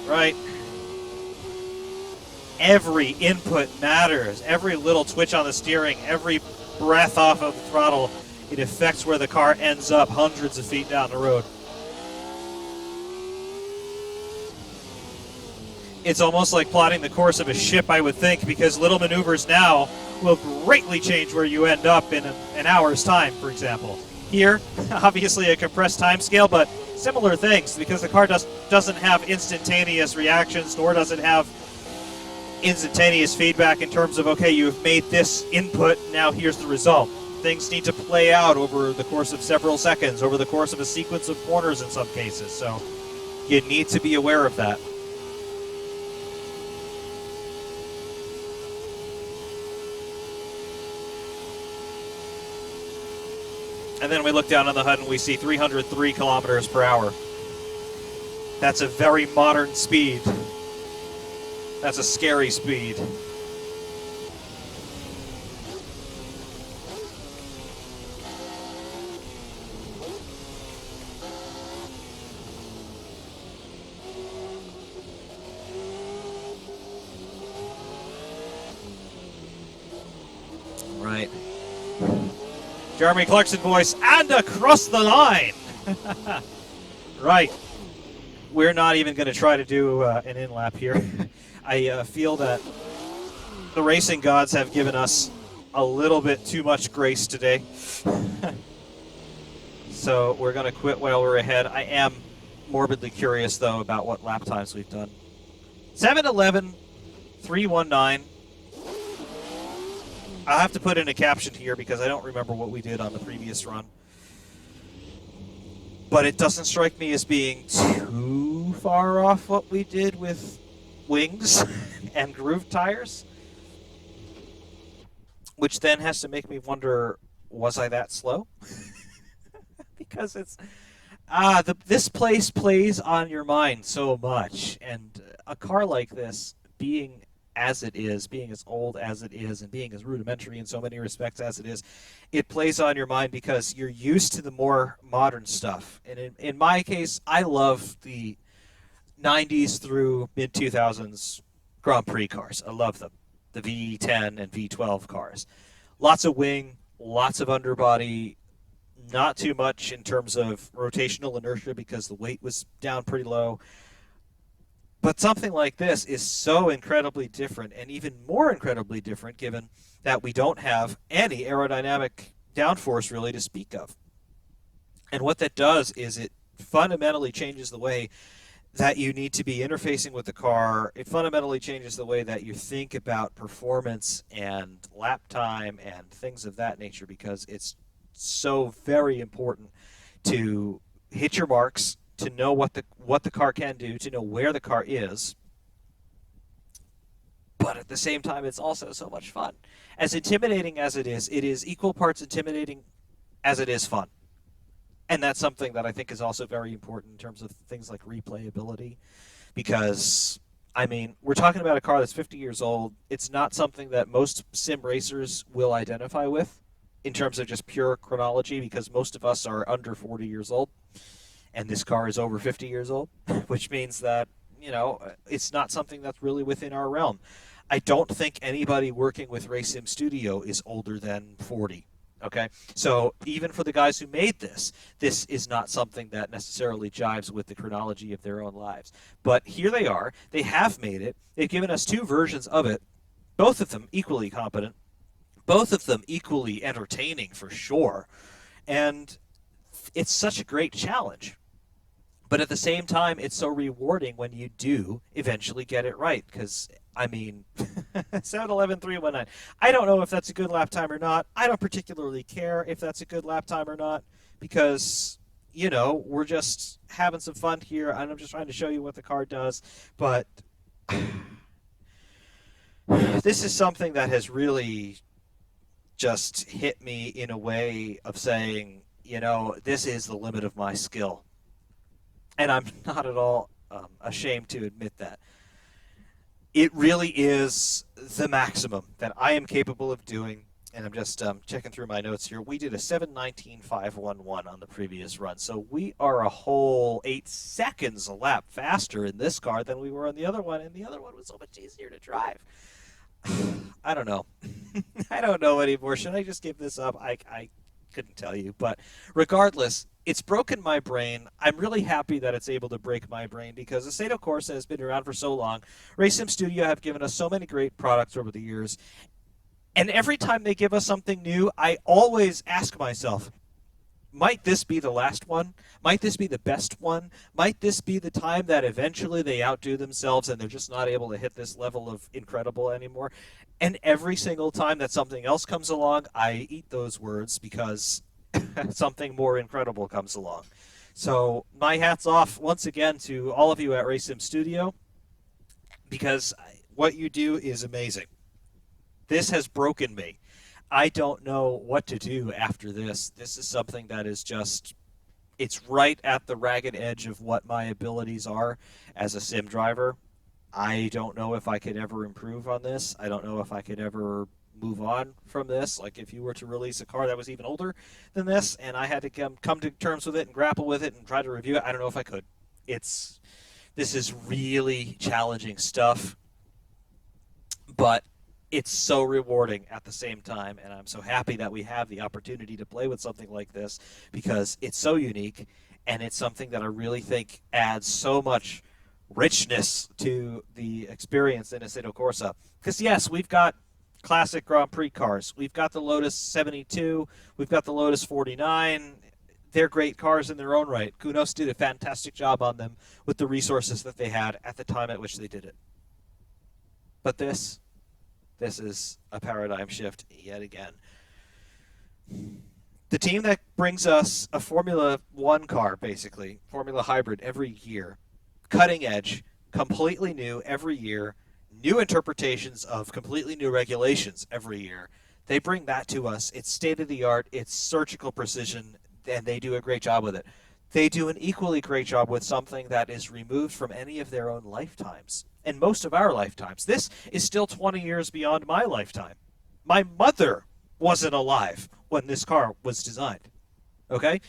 Right. Every input matters. Every little twitch on the steering, every breath off of the throttle, it affects where the car ends up hundreds of feet down the road. It's almost like plotting the course of a ship, I would think, because little maneuvers now will greatly change where you end up in an hour's time, for example. Here, obviously a compressed time scale, but similar things, because the car doesn't have instantaneous reactions, nor does it have instantaneous feedback in terms of, okay, you've made this input, now here's the result. Things need to play out over the course of several seconds, over the course of a sequence of corners in some cases, so you need to be aware of that. And then we look down on the HUD and we see 303 kilometers per hour. That's a very modern speed. That's a scary speed. Right. Jeremy Clarkson voice, and across the line. Right. We're not even going to try to do an in-lap here. I feel that the racing gods have given us a little bit too much grace today. So we're going to quit while we're ahead. I am morbidly curious, though, about what lap times we've done. 7:11, 3:19. I'll have to put in a caption here because I don't remember what we did on the previous run. But it doesn't strike me as being too far off what we did with wings and groove tires. Which then has to make me wonder, was I that slow? Because it's... this place plays on your mind so much. And a car like this, being as it is, being as old as it is, and being as rudimentary in so many respects as it is, it plays on your mind because you're used to the more modern stuff. And in my case, I love the 90s through mid-2000s Grand Prix cars. I love them. The V10 and V12 cars. Lots of wing, lots of underbody, not too much in terms of rotational inertia because the weight was down pretty low. But something like this is so incredibly different, and even more incredibly different given that we don't have any aerodynamic downforce really to speak of. And what that does is it fundamentally changes the way that you need to be interfacing with the car. It fundamentally changes the way that you think about performance and lap time and things of that nature, because it's so very important to hit your marks, to know what the car can do, to know where the car is. But at the same time, it's also so much fun. As intimidating as it is equal parts intimidating as it is fun. And that's something that I think is also very important in terms of things like replayability, because I mean, we're talking about a car that's 50 years old. It's not something that most sim racers will identify with in terms of just pure chronology, because most of us are under 40 years old, and this car is over 50 years old, which means that, it's not something that's really within our realm. I don't think anybody working with Race Sim Studio is older than 40. Okay, so even for the guys who made this is not something that necessarily jives with the chronology of their own lives. But here they are. They have made it. They've given us two versions of it, both of them equally competent, both of them equally entertaining for sure. And it's such a great challenge. But at the same time, it's so rewarding when you do eventually get it right. Because, I mean, 7:11:319. I don't know if that's a good lap time or not. I don't particularly care if that's a good lap time or not, because, we're just having some fun here, and I'm just trying to show you what the car does. But this is something that has really just hit me in a way of saying, this is the limit of my skill. And I'm not at all ashamed to admit that. It really is the maximum that I am capable of doing. And I'm just checking through my notes here. We did a 7:19.511 on the previous run. So we are a whole 8 seconds a lap faster in this car than we were on the other one. And the other one was so much easier to drive. I don't know. I don't know anymore. Should I just give this up? I couldn't tell you. But regardless, it's broken my brain. I'm really happy that it's able to break my brain, because Assetto Corsa has been around for so long. Race Sim Studio have given us so many great products over the years. And every time they give us something new, I always ask myself, might this be the last one? Might this be the best one? Might this be the time that eventually they outdo themselves and they're just not able to hit this level of incredible anymore? And every single time that something else comes along, I eat those words, because something more incredible comes along. So my hat's off once again to all of you at Race Sim Studio, because what you do is amazing. This has broken me. I don't know what to do after this. This is something that is just, it's right at the ragged edge of what my abilities are as a sim driver. I don't know if I could ever improve on this. I don't know if I could ever move on from this. Like, if you were to release a car that was even older than this and I had to come to terms with it and grapple with it and try to review it, I don't know if I could. This is really challenging stuff, but it's so rewarding at the same time, and I'm so happy that we have the opportunity to play with something like this, because it's so unique, and it's something that I really think adds so much richness to the experience in Assetto Corsa. Because yes, we've got classic Grand Prix cars. We've got the Lotus 72. We've got the Lotus 49. They're great cars in their own right. Kunos did a fantastic job on them with the resources that they had at the time at which they did it. But this is a paradigm shift yet again. The team that brings us a Formula One car, basically, Formula Hybrid, every year, cutting edge, completely new every year, new interpretations of completely new regulations every year. They bring that to us. It's state-of-the-art, it's surgical precision, and they do a great job with it. They do an equally great job with something that is removed from any of their own lifetimes, and most of our lifetimes. This is still 20 years beyond my lifetime. My mother wasn't alive when this car was designed. Okay?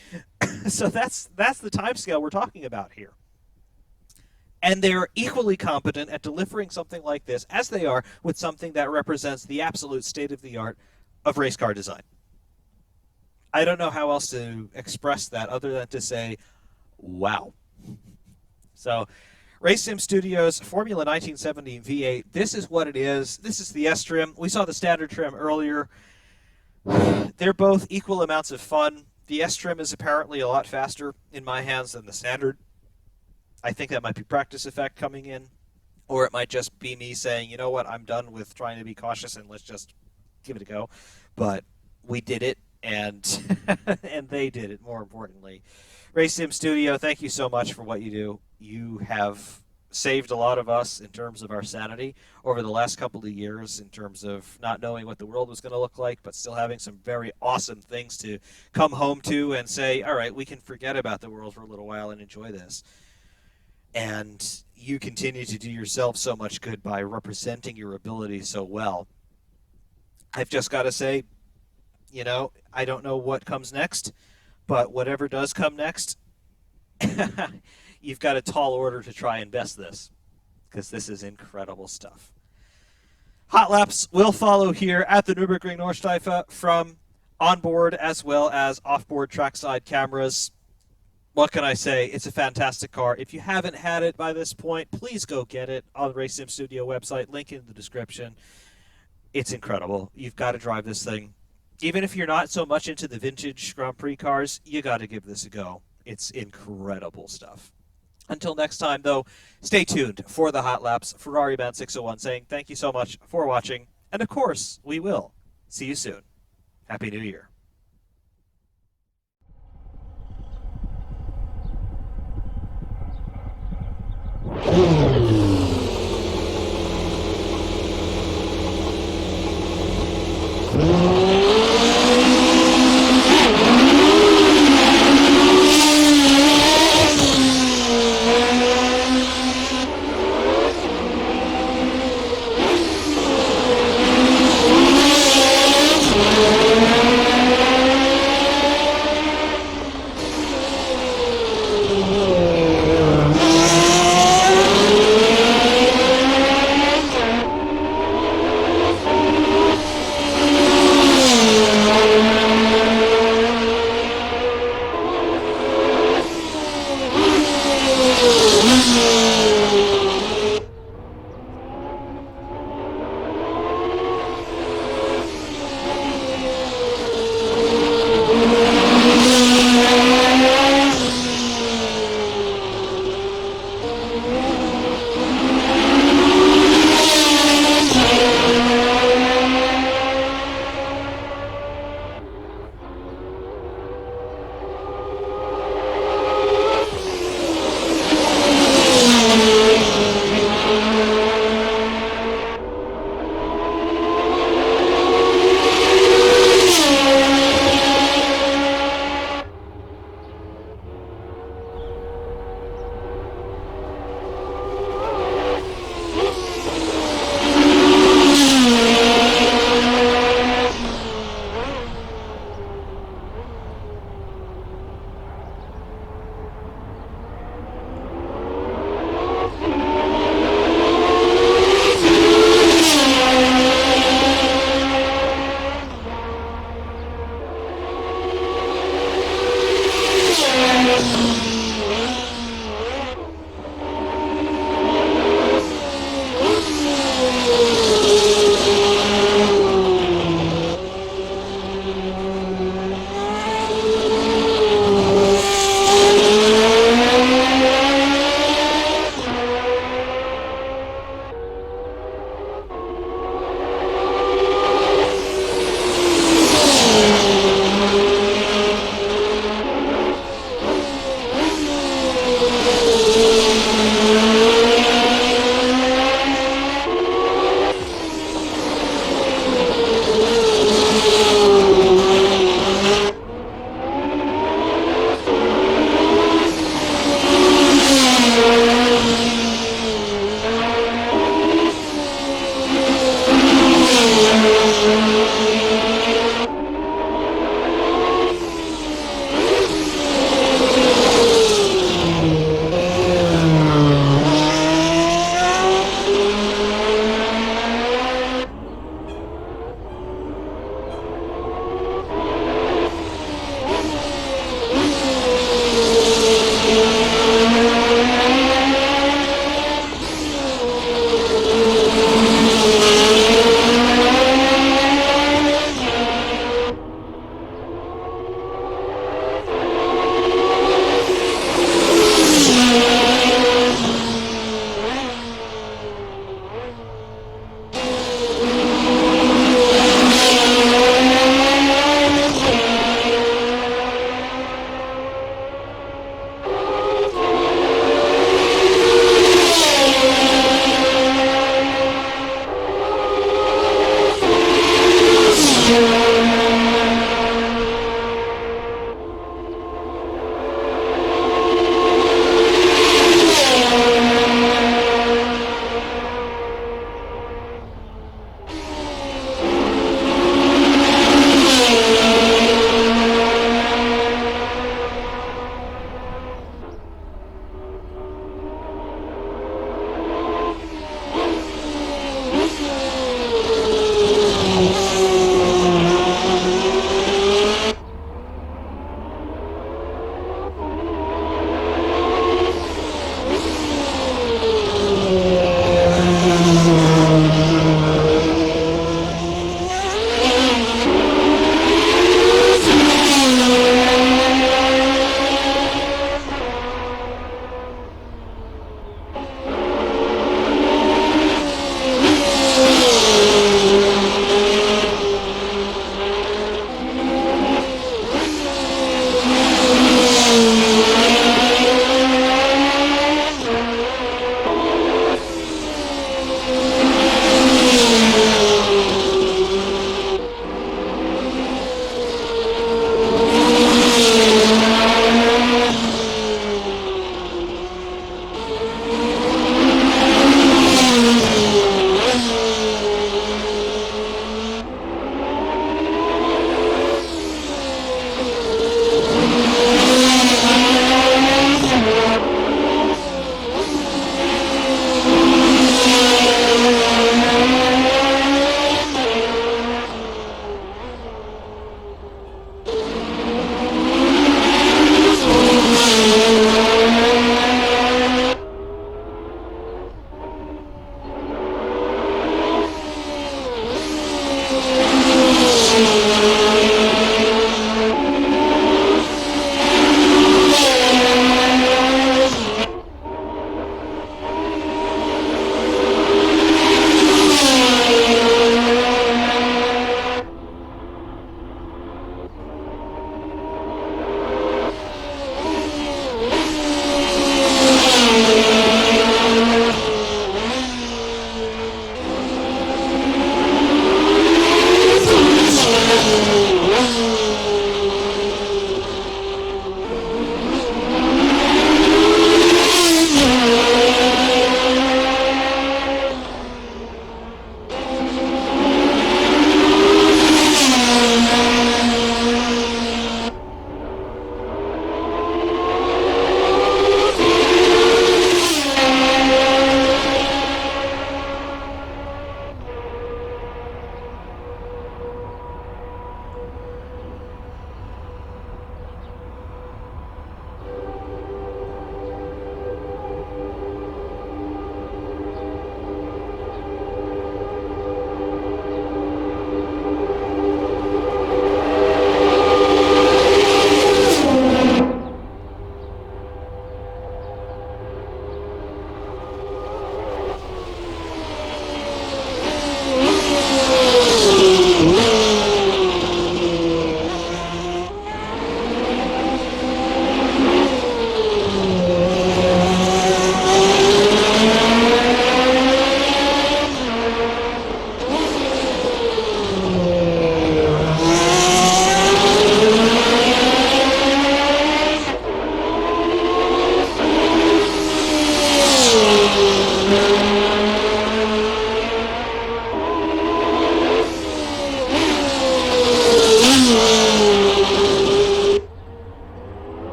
So that's the timescale we're talking about here. And they're equally competent at delivering something like this, as they are with something that represents the absolute state-of-the-art of race car design. I don't know how else to express that other than to say, wow. So, Race Sim Studios Formula 1970 V8, this is what it is. This is the S trim. We saw the standard trim earlier. They're both equal amounts of fun. The S trim is apparently a lot faster in my hands than the standard. I think that might be practice effect coming in, or it might just be me saying, you know what, I'm done with trying to be cautious and let's just give it a go. But we did it, and and they did it, more importantly. Race Sim Studio, thank you so much for what you do. You have saved a lot of us in terms of our sanity over the last couple of years, in terms of not knowing what the world was going to look like, but still having some very awesome things to come home to and say, all right, we can forget about the world for a little while and enjoy this. And you continue to do yourself so much good by representing your ability so well. I've just got to say, I don't know what comes next, but whatever does come next, you've got a tall order to try and best this, because this is incredible stuff. Hot laps will follow here at the Nürburgring Nordschleife from onboard as well as offboard trackside cameras. What can I say? It's a fantastic car. If you haven't had it by this point, please go get it on the Race Sim Studio website. Link in the description. It's incredible. You've got to drive this thing. Even if you're not so much into the vintage Grand Prix cars, you got to give this a go. It's incredible stuff. Until next time, though, stay tuned for the Hot Laps. Ferrari Man 601 saying thank you so much for watching. And of course, we will see you soon. Happy New Year.